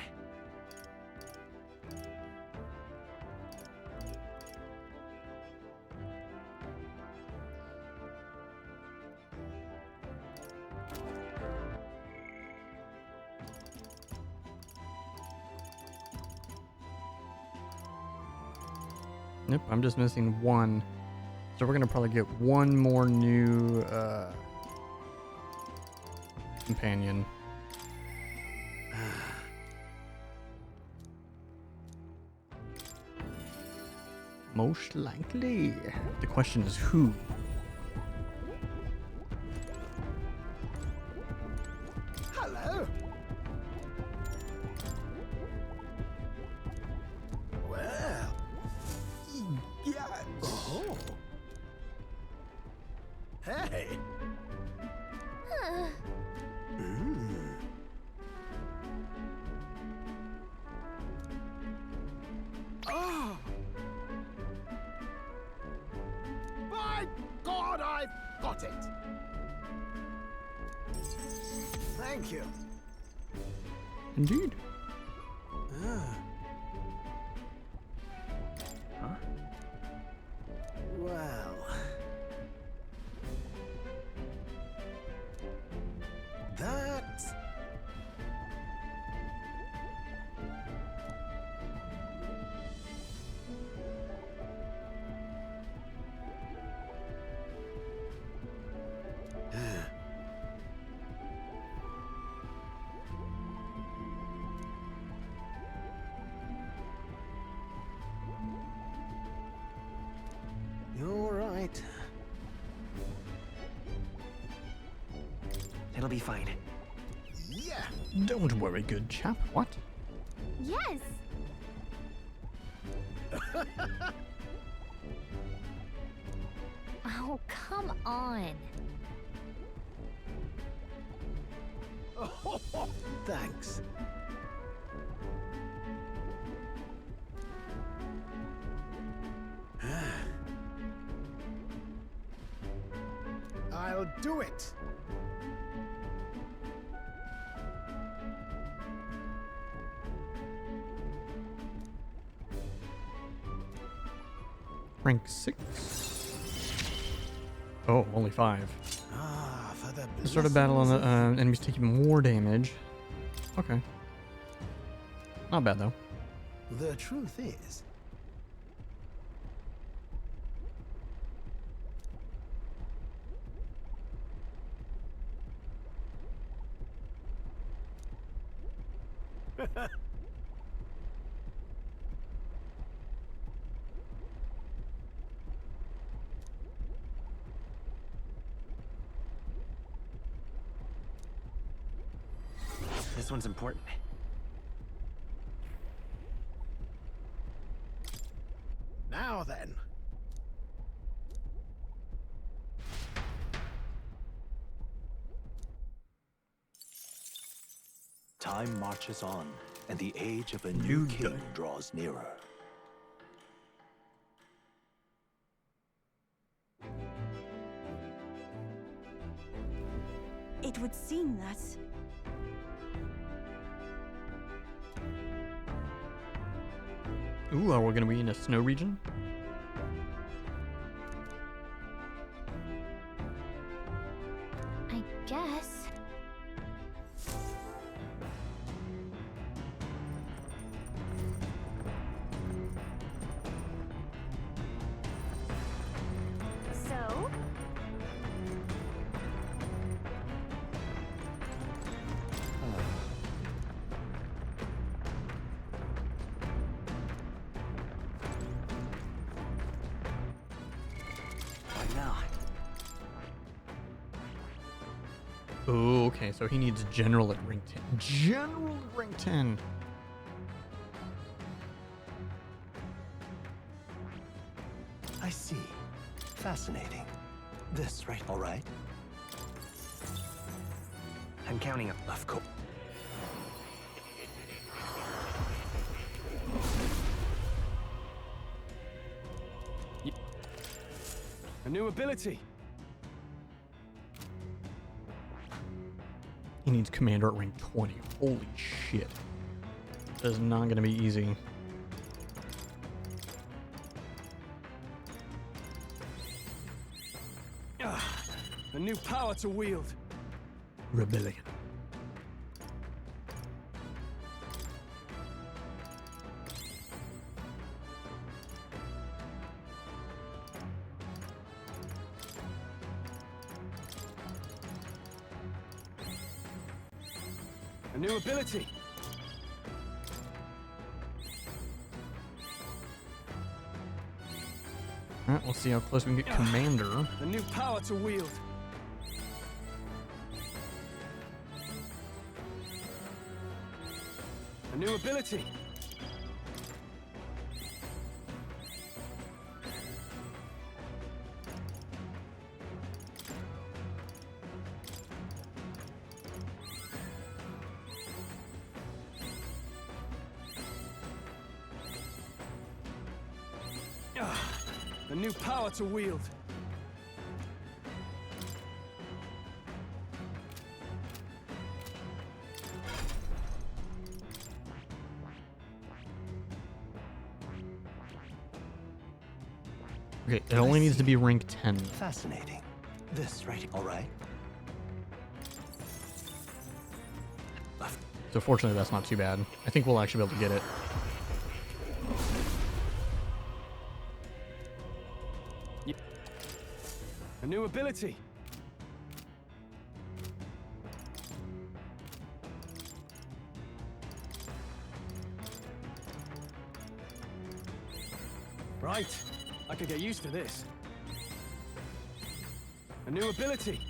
Nope, I'm just missing 1. So we're gonna probably get 1 more new companion. Most likely. The question is who? Hello. Well. Yeah. Oh. Hey. Oh. By God, I've got it. Thank you. Indeed. Huh? Well. That. You're right. It'll be fine. Yeah. Don't worry, good chap. What? Yes! Oh, come on. Thanks. I'll do it. Rank 6. Oh, only 5. Ah, for the The start of battle on the blessings enemies taking more damage. Okay. Not bad though. of- The truth is, This one's important. now then. Time marches on, and the age of a new king draws nearer. It would seem that... Ooh, are we gonna be in a snow region? I guess. So? Why not? Oh, okay, so he needs general at rank 10. General at rank 10. I see. Fascinating. This right, all right? I'm counting up. Of course. A new ability. He needs commander at rank 20. Holy shit. That is not going to be easy. A new power to wield. Rebellion. A new ability. Alright, let's see how close we can get commander. A new power to wield. A new ability. A new power to wield. Okay, it only needs to be rank 10. Fascinating. This right, all right? So fortunately, that's not too bad. I think we'll actually be able to get it. A new ability. Right. I could get used to this. A new ability.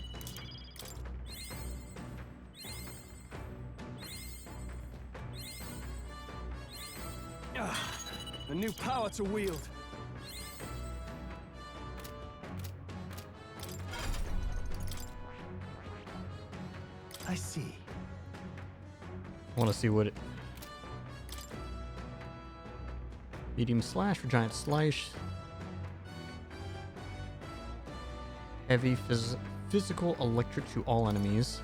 A new power to wield. I see. I want to see what it... Medium slash for giant slice. Heavy physical electric to all enemies.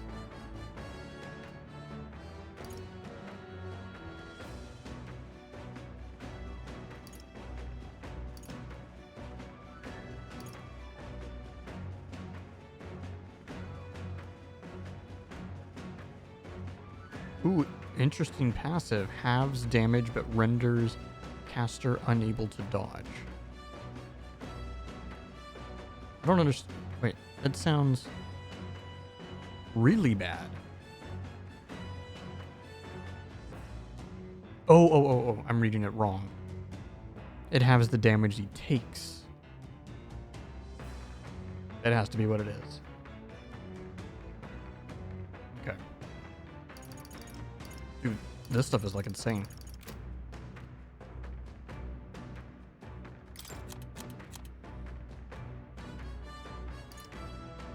Ooh, interesting passive. Halves damage but renders caster unable to dodge. I don't understand. Wait, that sounds really bad. Oh, I'm reading it wrong. It has the damage he takes. That has to be what it is. Okay. Dude, this stuff is like insane.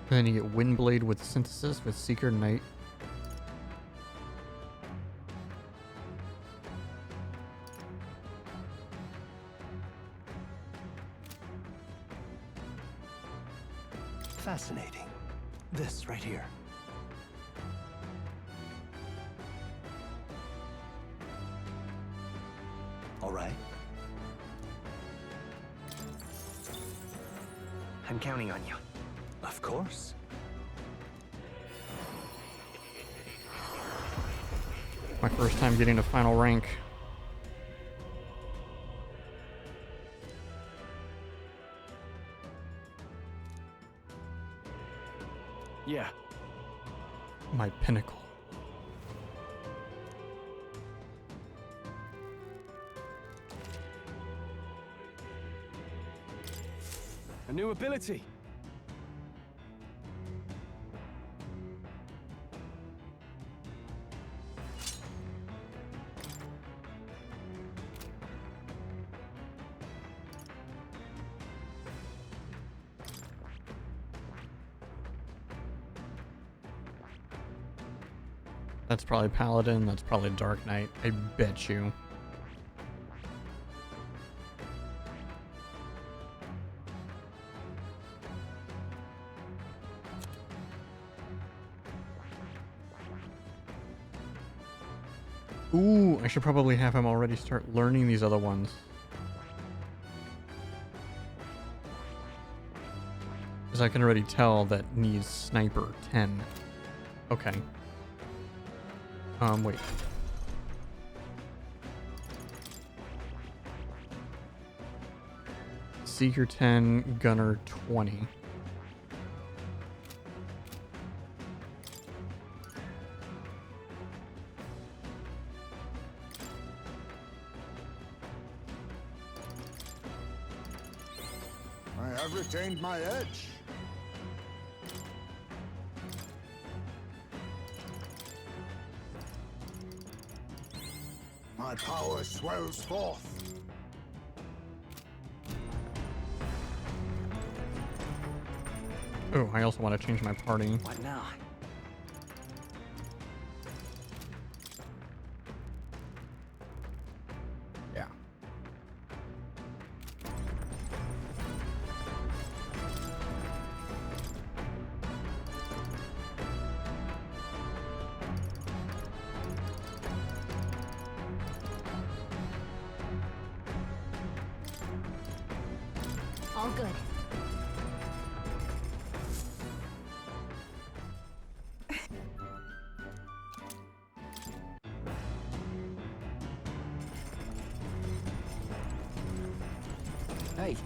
Then you get Windblade with Synthesis with Seeker Knight. Fascinating. This right here. All right. I'm counting on you. Of course. My first time getting to final rank. Yeah. My pinnacle. A new ability. That's probably Paladin, that's probably Dark Knight, I bet you. Ooh, I should probably have him already start learning these other ones. Because I can already tell that needs Sniper 10. Okay. Wait. Seeker 10, Gunner 20. I have retained my edge. My power swells forth. Oh, I also want to change my party. What now? Yeah. All good. Hey.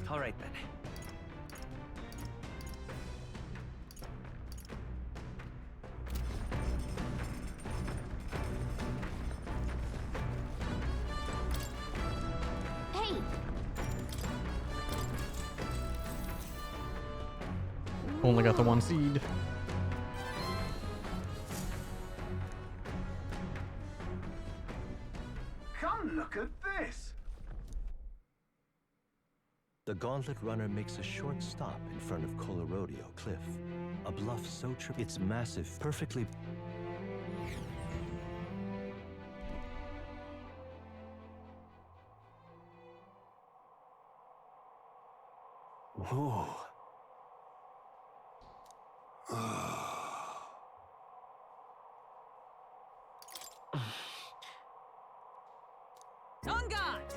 All right then. Hey! Only got the one seed. Come look at this. The Gauntlet Runner makes a short stop in front of Colorodeo Cliff. A bluff so it's massive, perfectly... Whoa. On guard!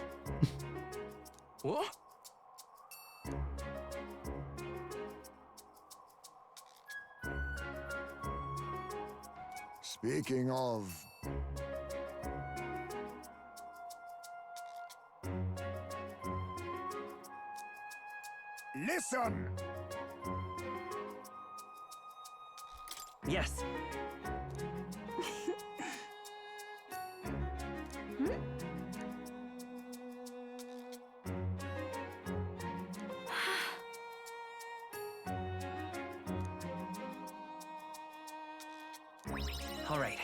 What? Speaking of... Listen! Yes. All right.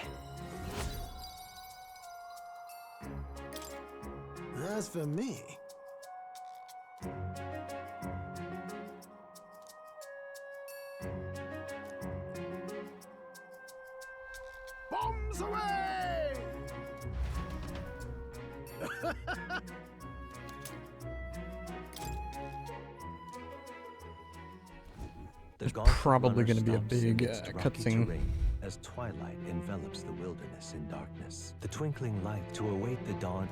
As for me, Bombs away! The There's Gauntlet probably Runner going to be a stops big amidst rocky cutscene. terrain. as twilight envelops the wilderness in darkness. The twinkling light to await the dawn.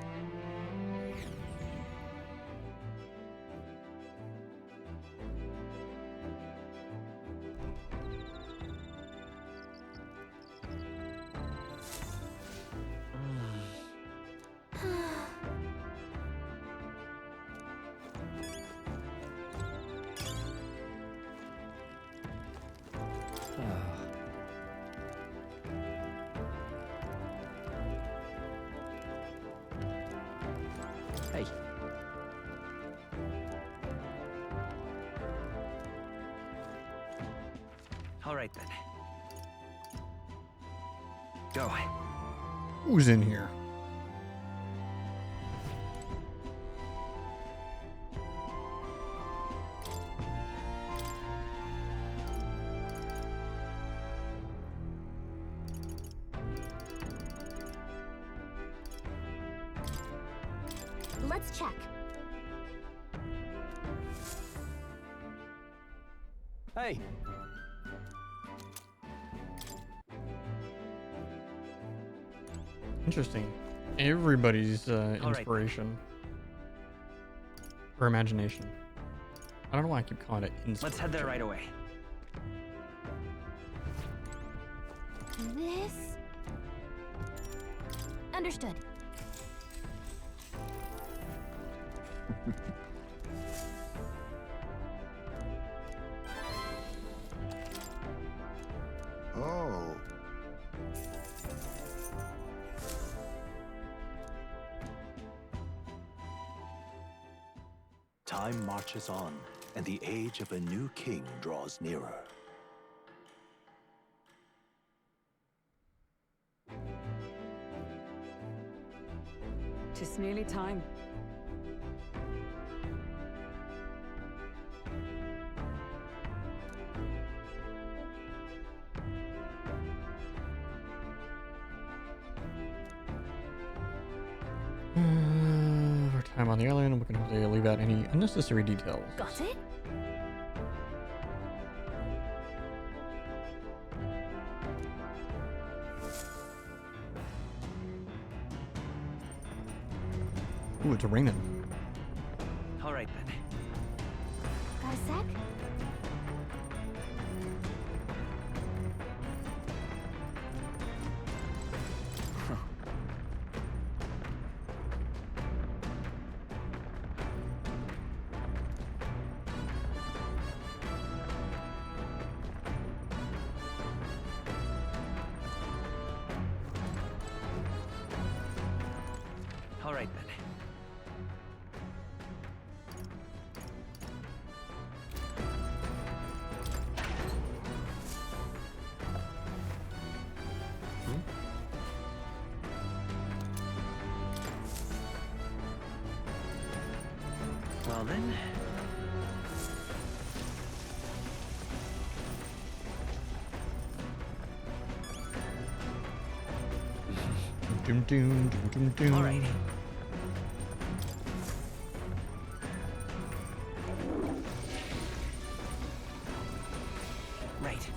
Hey. All right then. Go. Who's in here? Let's check. Hey. Interesting. Everybody's inspiration or imagination. I don't know why I keep calling it inspiration. Let's head there right away. This... Understood. Oh. Time marches on, and the age of a new king draws nearer. Tis nearly time. For time on the island, we can hopefully leave out any unnecessary details. Got it? Ooh, it's raining. All right then. Got a sec? All right then. Well then. Doom, doom, doom, doom, doom. All right. Right.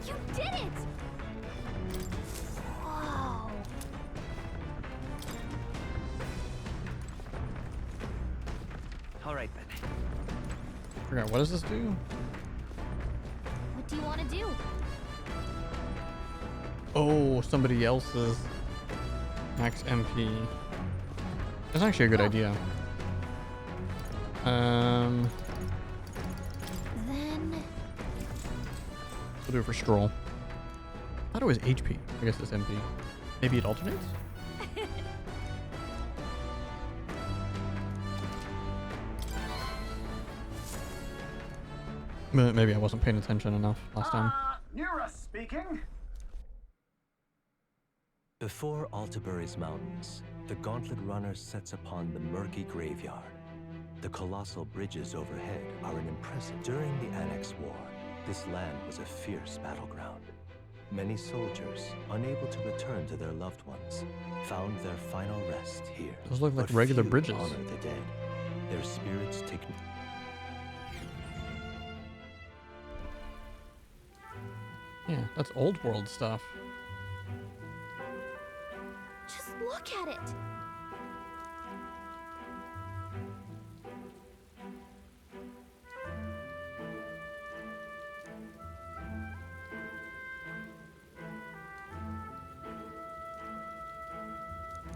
You did it! Whoa. All right then. Forgot, what does this do? What do you want to do? Oh, somebody else's max MP. That's actually a good idea. Then... We'll do it for Stroll. I thought it was HP. I guess it's MP. Maybe it alternates? But maybe I wasn't paying attention enough last time. Nura speaking. Before Altabury's mountains, the Gauntlet Runner sets upon the murky graveyard. The colossal bridges overhead are an impressive. During the Annex War, this land was a fierce battleground. Many soldiers, unable to return to their loved ones, found their final rest here. Those look like But regular few bridges. honor the dead. Their spirits take. Yeah, that's old world stuff. Just look at it.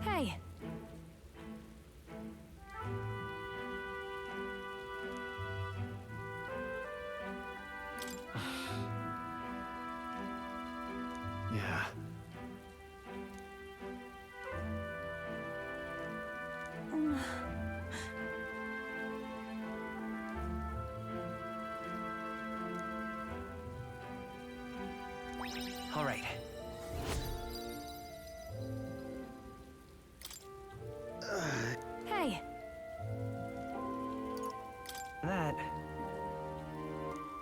Hey. Yeah. All right. Hey. That.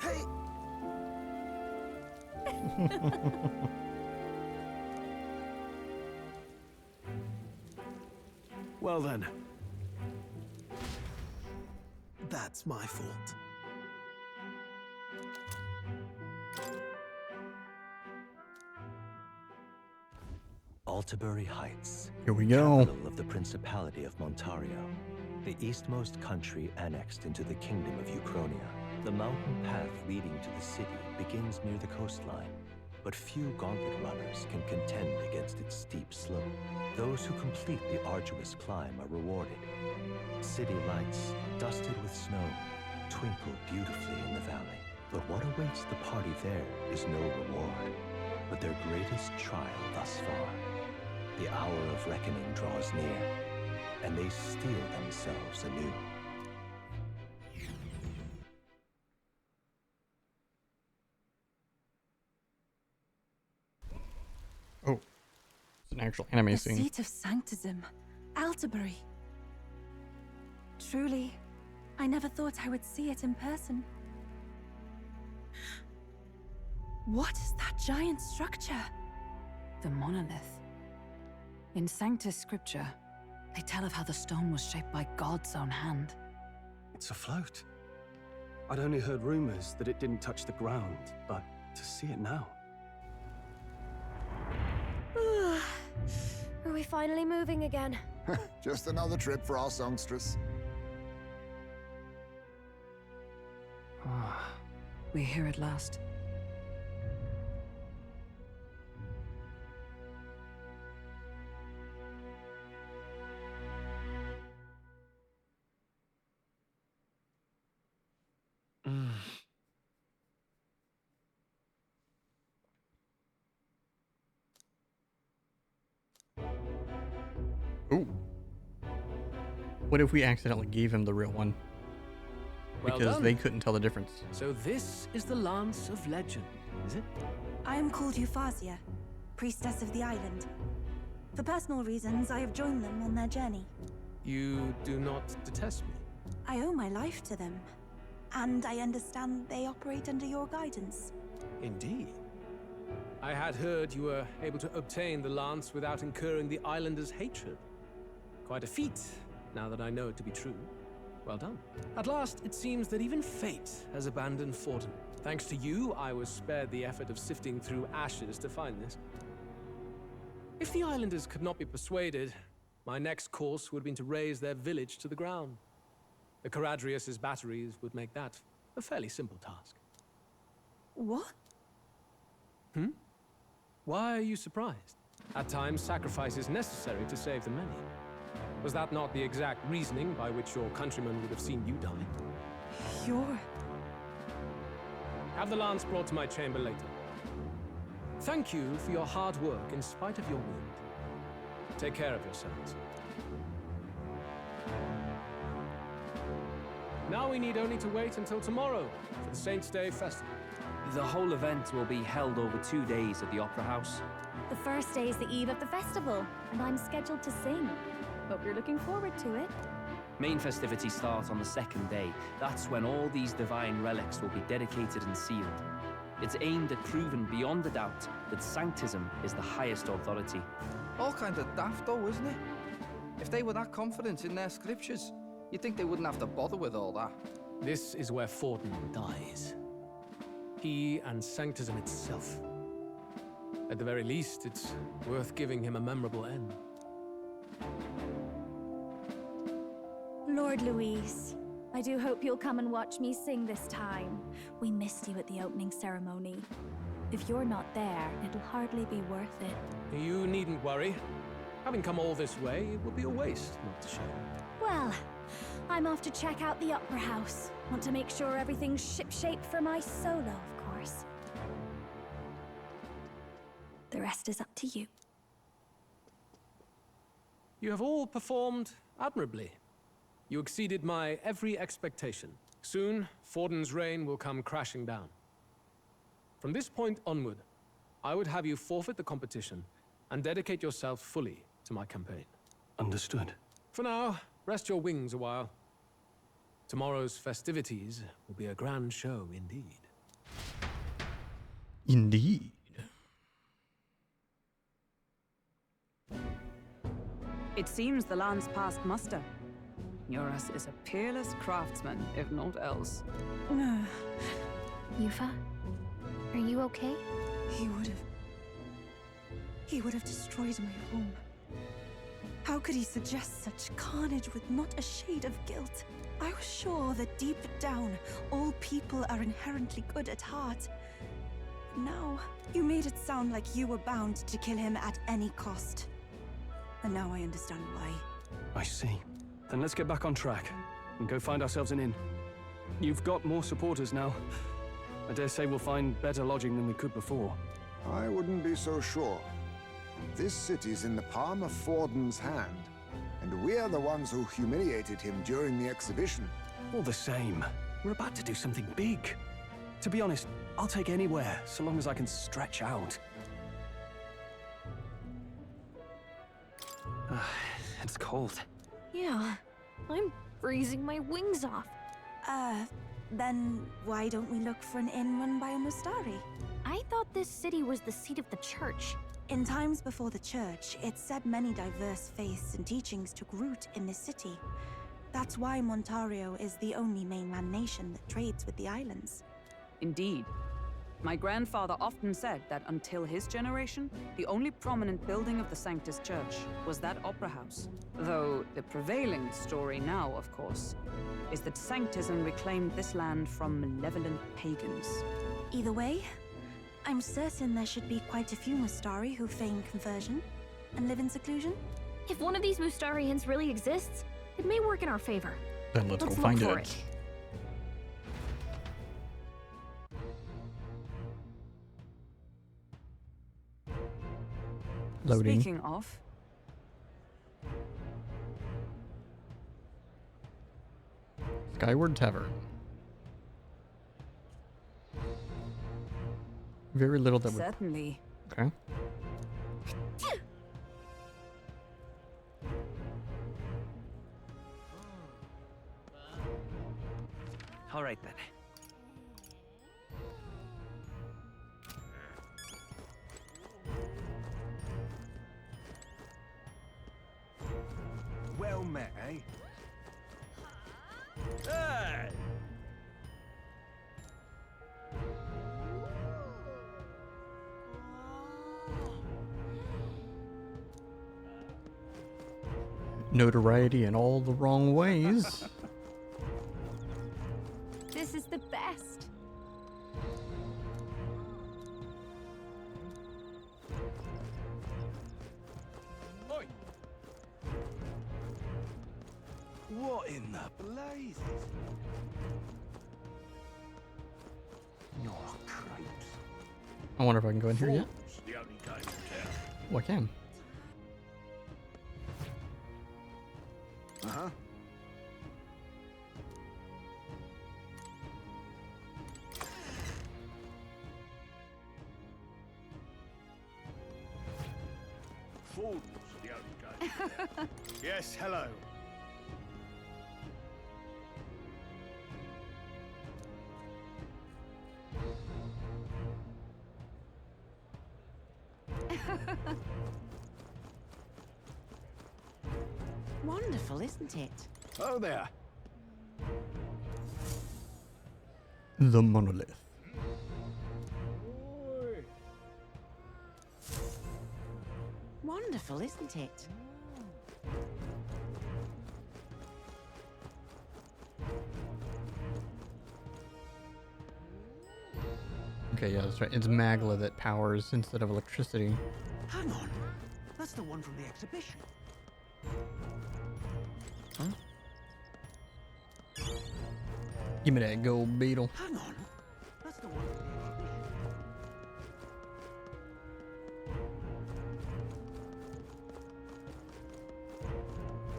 Hey! Well then. That's my fault. Altabury Heights. Here we go. Capital of the Principality of Montario. The eastmost country annexed into the Kingdom of Uchronia. The mountain path leading to the city begins near the coastline, but few gauntlet runners can contend against its steep slope. Those who complete the arduous climb are rewarded. City lights, dusted with snow, twinkle beautifully in the valley. But what awaits the party there is no reward, but their greatest trial thus far. The hour of reckoning draws near, and they steel themselves anew. Oh, it's an actual anime The scene. seat of sanctism, Altabury. Truly, I never thought I would see it in person. What is that giant structure? The monolith. In Sanctus Scripture, they tell of how the stone was shaped by God's own hand. It's afloat. I'd only heard rumors that it didn't touch the ground, but to see it now. Are we finally moving again? Just another trip for our songstress. We're here at last. Ooh. What if we accidentally gave him the real one? Well Because done. they couldn't tell the difference. So this is the Lance of Legend, is it? I am called Euphazia, priestess of the island. For personal reasons, I have joined them on their journey. You do not detest me. I owe my life to them, and I understand they operate under your guidance. Indeed. I had heard you were able to obtain the lance without incurring the islanders' hatred. Quite a feat, now that I know it to be true. Well done. At last, it seems that even fate has abandoned Fortin. Thanks to you, I was spared the effort of sifting through ashes to find this. If the islanders could not be persuaded, my next course would have been to raze their village to the ground. The Caradrius' batteries would make that a fairly simple task. What? Why are you surprised? At times, sacrifice is necessary to save the many. Was that not the exact reasoning by which your countrymen would have seen you die? You're... Have the lance brought to my chamber later. Thank you for your hard work in spite of your wound. Take care of yourselves. Now we need only to wait until tomorrow for the Saints' Day festival. The whole event will be held over 2 days at the Opera House. The first day is the eve of the festival, and I'm scheduled to sing. Hope you're looking forward to it. Main festivities start on the second day. That's when all these divine relics will be dedicated and sealed. It's aimed at proving beyond a doubt that Sanctism is the highest authority. All kind of daft though, isn't it? If they were that confident in their scriptures, you'd think they wouldn't have to bother with all that. This is where Forden dies. He and Sanctism itself. At the very least, it's worth giving him a memorable end. Lord Louise, I do hope you'll come and watch me sing this time. We missed you at the opening ceremony. If you're not there, it'll hardly be worth it. You needn't worry. Having come all this way, it would be a waste not to show. Well, I'm off to check out the Opera House. Want to make sure everything's shipshape for my solo, of course. The rest is up to you. You have all performed admirably. You exceeded my every expectation. Soon, Forden's reign will come crashing down. From this point onward, I would have you forfeit the competition and dedicate yourself fully to my campaign. Understood. For now, rest your wings a while. Tomorrow's festivities will be a grand show indeed. Indeed. It seems the land's past muster. Eurus is a peerless craftsman, if not else. Yufa, are you okay? He would have destroyed my home. How could he suggest such carnage with not a shade of guilt? I was sure that deep down, all people are inherently good at heart. Now, you made it sound like you were bound to kill him at any cost. And now I understand why. I see. Then let's get back on track and go find ourselves an inn. You've got more supporters now. I dare say we'll find better lodging than we could before. I wouldn't be so sure. This city's in the palm of Forden's hand, and we're the ones who humiliated him during the exhibition. All the same, we're about to do something big. To be honest, I'll take anywhere, so long as I can stretch out. It's cold. Yeah, I'm freezing my wings off. Then why don't we look for an inn run by a Mustari? I thought this city was the seat of the church. In times before the church, it's said many diverse faiths and teachings took root in this city. That's why Montario is the only mainland nation that trades with the islands. Indeed. My grandfather often said that until his generation, the only prominent building of the Sanctus Church was that opera house. Though the prevailing story now, of course, is that Sanctism reclaimed this land from malevolent pagans. Either way, I'm certain there should be quite a few Mustari who feign conversion and live in seclusion. If one of these Mustarians really exists, it may work in our favor. Then let's go look find for it. Loading. Speaking of, Skyward Tavern. Very little that would... certainly. Okay. All right then. Well met, eh? Hey! Notoriety in all the wrong ways. This is the best. Oi! What in the blazes? You're crepes. I wonder if I can go in here yet. Ford's the only game in town. Oh, I can. Uh-huh. Ford's the only game in town. Yes, hello. Wonderful, isn't it? Oh there. The monolith. Wonderful, isn't it? Okay, yeah, that's right. It's Magla that powers instead of electricity. Hang on. That's the one from the exhibition. Huh? Give me that gold beetle. Hang on. That's the one from the exhibition.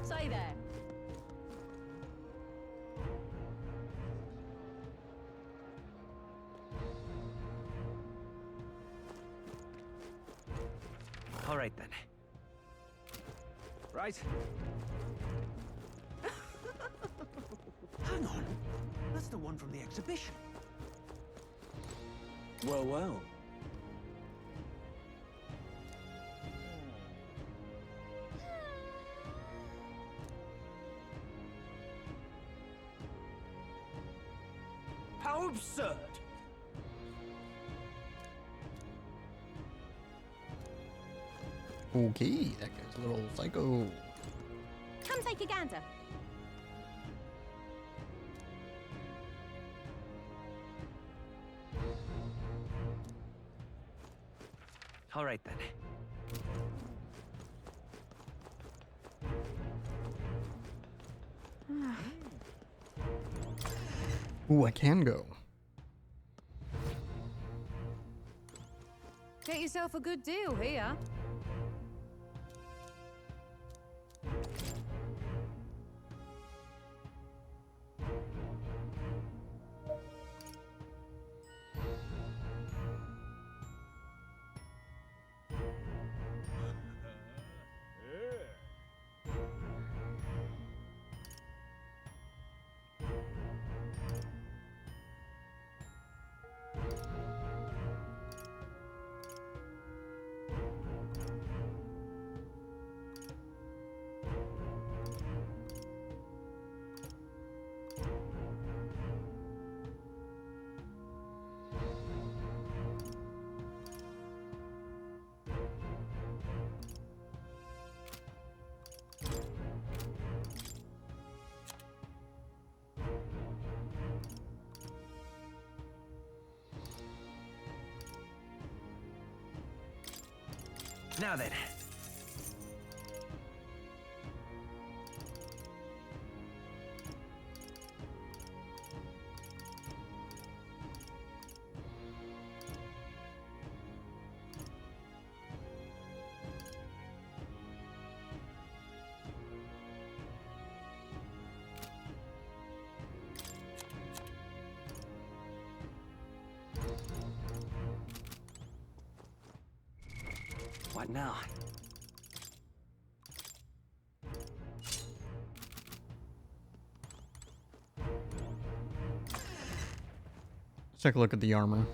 Say there. All right then. Right. Hang on. That's the one from the exhibition. Well, well. How absurd! Okay, that guy's a little psycho. Come take a gander. All right then. Ooh, I can go. Get yourself a good deal here. Now then. What now? Let's take a look at the armor.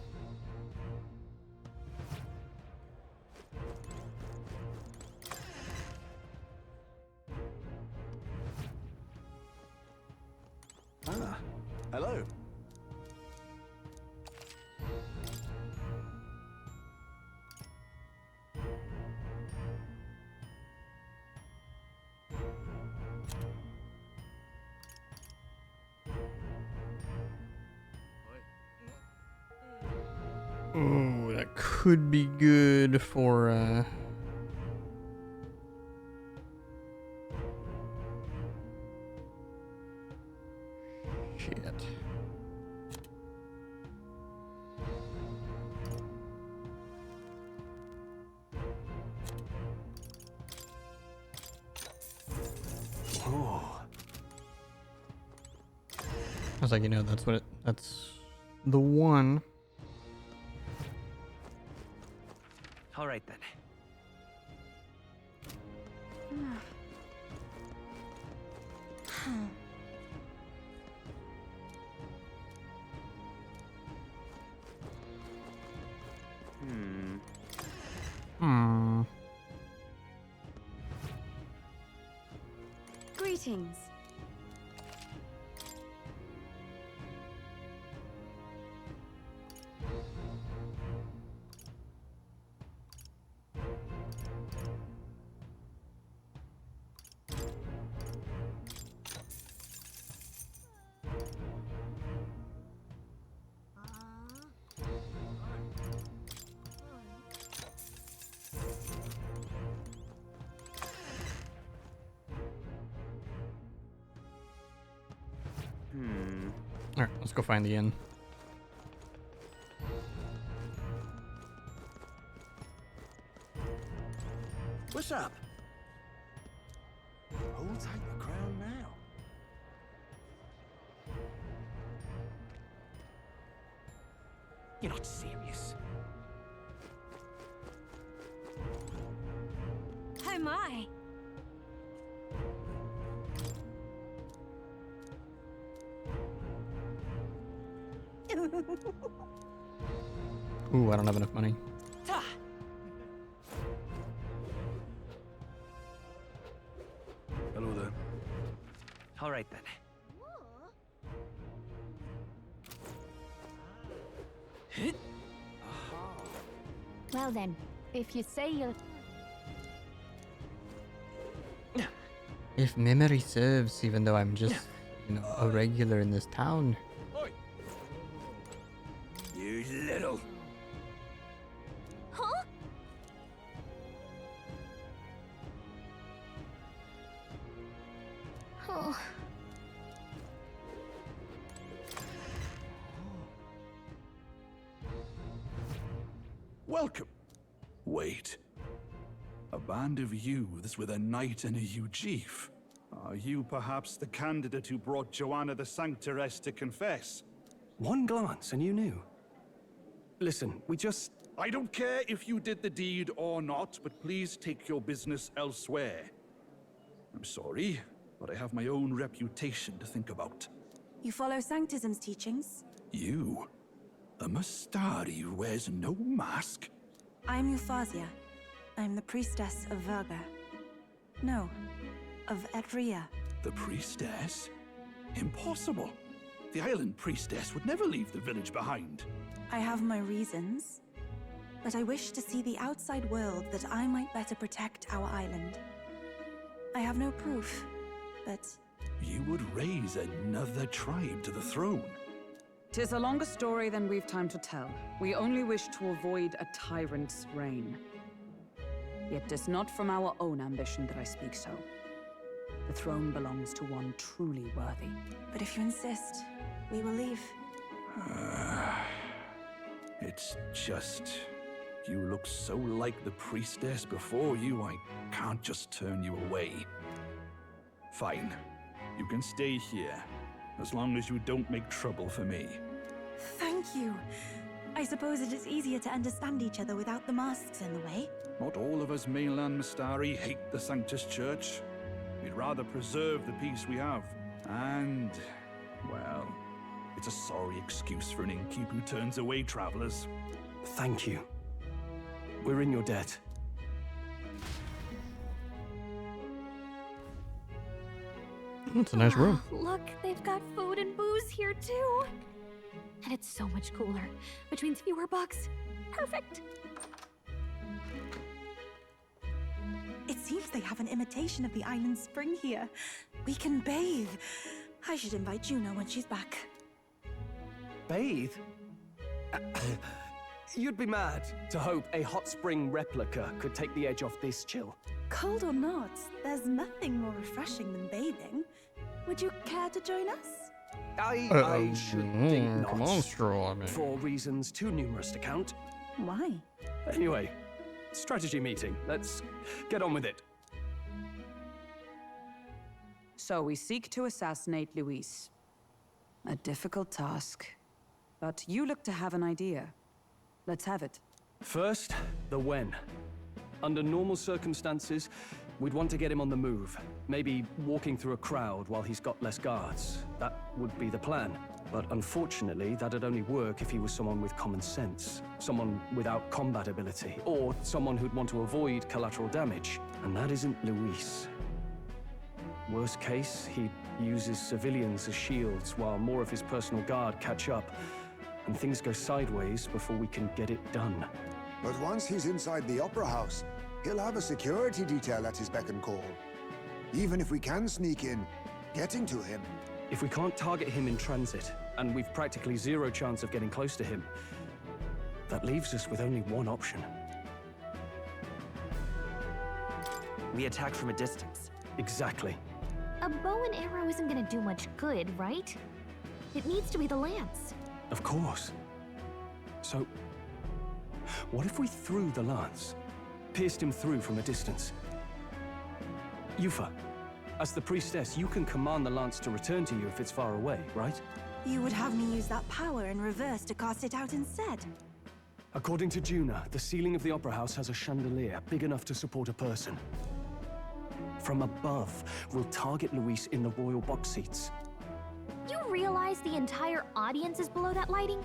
Ah, hello. Oh, that could be good for shit. Oh. I was like, you know, that's the one. All right then. Hmm. Greetings. Alright, let's go find the inn. What's up? Hold tight the crown now. You're not serious. Oh my! Ooh, I don't have enough money. Hello there. All right then. Well then, if you say you'll... If memory serves, even though I'm just, you know, a regular in this town. You little. Huh? Oh. Welcome. Wait. A band of youths with a knight and a Ujif. Are you perhaps the candidate who brought Joanna the Sanctoress to confess? One glance and you knew. Listen, we just... I don't care if you did the deed or not, but please take your business elsewhere. I'm sorry, but I have my own reputation to think about. You follow Sanctism's teachings? You? A Mastari who wears no mask? I'm Euphazia. I'm the priestess of Verga. No, of Edria. The priestess? Impossible. The island priestess would never leave the village behind. I have my reasons, but I wish to see the outside world that I might better protect our island. I have no proof, but... You would raise another tribe to the throne. 'Tis a longer story than we've time to tell. We only wish to avoid a tyrant's reign. Yet 'tis not from our own ambition that I speak so. The throne belongs to one truly worthy. But if you insist, we will leave. It's just... You look so like the priestess before you, I can't just turn you away. Fine. You can stay here, as long as you don't make trouble for me. Thank you. I suppose it is easier to understand each other without the masks in the way. Not all of us mainland Mastari hate the Sanctus Church. We'd rather preserve the peace we have. And, well, it's a sorry excuse for an innkeep who turns away travelers. Thank you. We're in your debt. It's a nice room. Look, they've got food and booze here too. And it's so much cooler, which means fewer bugs. Perfect. It seems they have an imitation of the island spring here. We can bathe. I should invite Juno when she's back. Bathe? You'd be mad to hope a hot spring replica could take the edge off this chill. Cold or not, there's nothing more refreshing than bathing. Would you care to join us? I should think not. Come on, Straw. For reasons too numerous to count. Why? Anyway, strategy meeting. Let's get on with it. So we seek to assassinate Luis. A difficult task. But you look to have an idea. Let's have it. First, the when. Under normal circumstances, we'd want to get him on the move. Maybe walking through a crowd while he's got less guards. That would be the plan. But unfortunately, that'd only work if he was someone with common sense. Someone without combat ability. Or someone who'd want to avoid collateral damage. And that isn't Luis. Worst case, he uses civilians as shields while more of his personal guard catch up, and things go sideways before we can get it done. But once he's inside the Opera House, he'll have a security detail at his beck and call. Even if we can sneak in, getting to him... If we can't target him in transit, and we've practically zero chance of getting close to him, that leaves us with only one option. We attack from a distance. Exactly. A bow and arrow isn't gonna do much good, right? It needs to be the lance. Of course. So, what if we threw the lance? Pierced him through from a distance? Yufa, as the priestess, you can command the lance to return to you if it's far away, right? You would have me use that power in reverse to cast it out instead. According to Juna, the ceiling of the Opera House has a chandelier big enough to support a person. From above, we'll target Luis in the royal box seats. You realize the entire audience is below that lighting?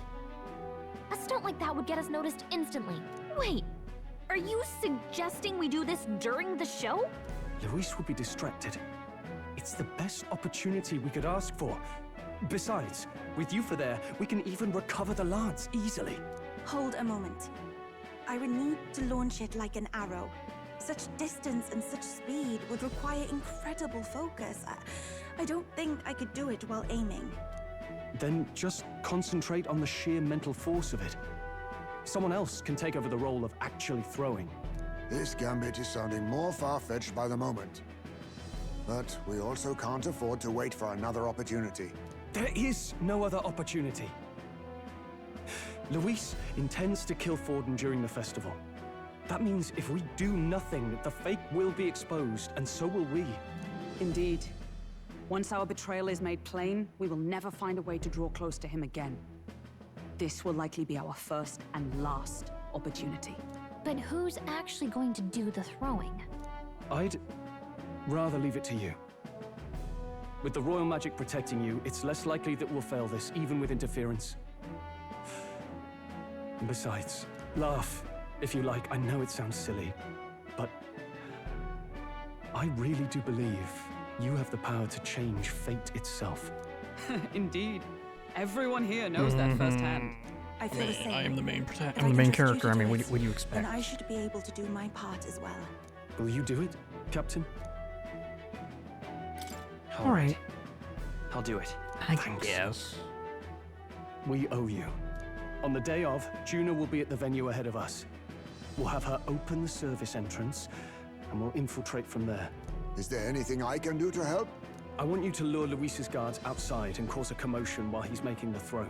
A stunt like that would get us noticed instantly. Wait, are you suggesting we do this during the show? Luis would be distracted. It's the best opportunity we could ask for. Besides, with Yufa there, we can even recover the lance easily. Hold a moment. I would need to launch it like an arrow. Such distance and such speed would require incredible focus. I don't think I could do it while aiming. Then just concentrate on the sheer mental force of it. Someone else can take over the role of actually throwing. This gambit is sounding more far-fetched by the moment. But we also can't afford to wait for another opportunity. There is no other opportunity. Luis intends to kill Forden during the festival. That means if we do nothing, the fake will be exposed, and so will we. Indeed. Once our betrayal is made plain, we will never find a way to draw close to him again. This will likely be our first and last opportunity. But who's actually going to do the throwing? I'd rather leave it to you. With the royal magic protecting you, it's less likely that we'll fail this, even with interference. And besides, laugh if you like. I know it sounds silly, but I really do believe you have the power to change fate itself. Indeed. Everyone here knows that firsthand. I feel the same. I am the main If I'm the main can trust you character. to I do mean, it, what do you expect? Then I should be able to do my part as well. Will you do it, Captain? All right. I'll do it. I guess. We owe you. On the day of, Juna will be at the venue ahead of us. We'll have her open the service entrance, and we'll infiltrate from there. Is there anything I can do to help? I want you to lure Luis's guards outside and cause a commotion while he's making the throw.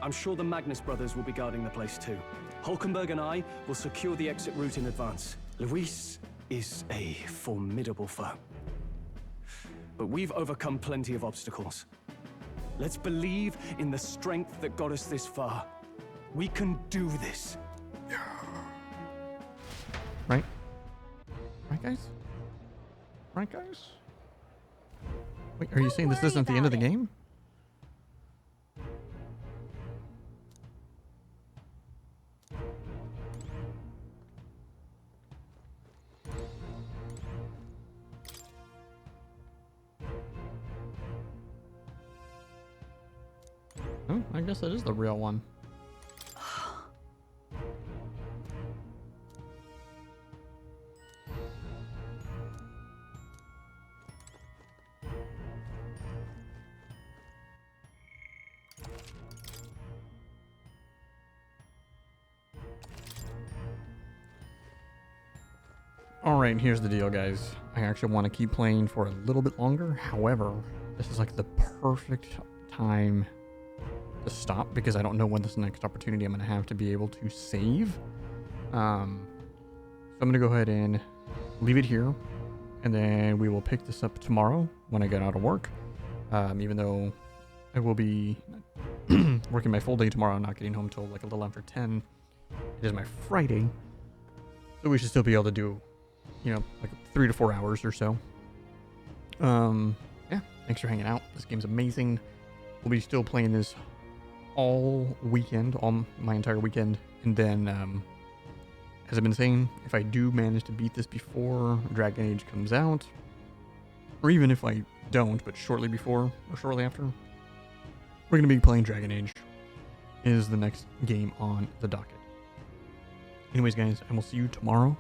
I'm sure the Magnus brothers will be guarding the place too. Hulkenberg and I will secure the exit route in advance. Luis is a formidable foe. But we've overcome plenty of obstacles. Let's believe in the strength that got us this far. We can do this. Right? Right, guys? Right, guys? Wait, are you saying this isn't the end of the game? Oh, I guess it is the real one. Alright, here's the deal, guys. I actually want to keep playing for a little bit longer. However, this is like the perfect time to stop because I don't know when this next opportunity I'm going to have to be able to save. So I'm going to go ahead and leave it here. And then we will pick this up tomorrow when I get out of work. Even though I will be working my full day tomorrow, I'm not getting home till like a little after 10. It is my Friday. So we should still be able to do, you know, like 3 to 4 hours or so. Yeah, thanks for hanging out. This game's amazing. We'll be still playing this all weekend, all my entire weekend. And then, as I've been saying, if I do manage to beat this before Dragon Age comes out, or even if I don't, but shortly before or shortly after, we're going to be playing Dragon Age. Is the next game on the docket. Anyways, guys, I will see you tomorrow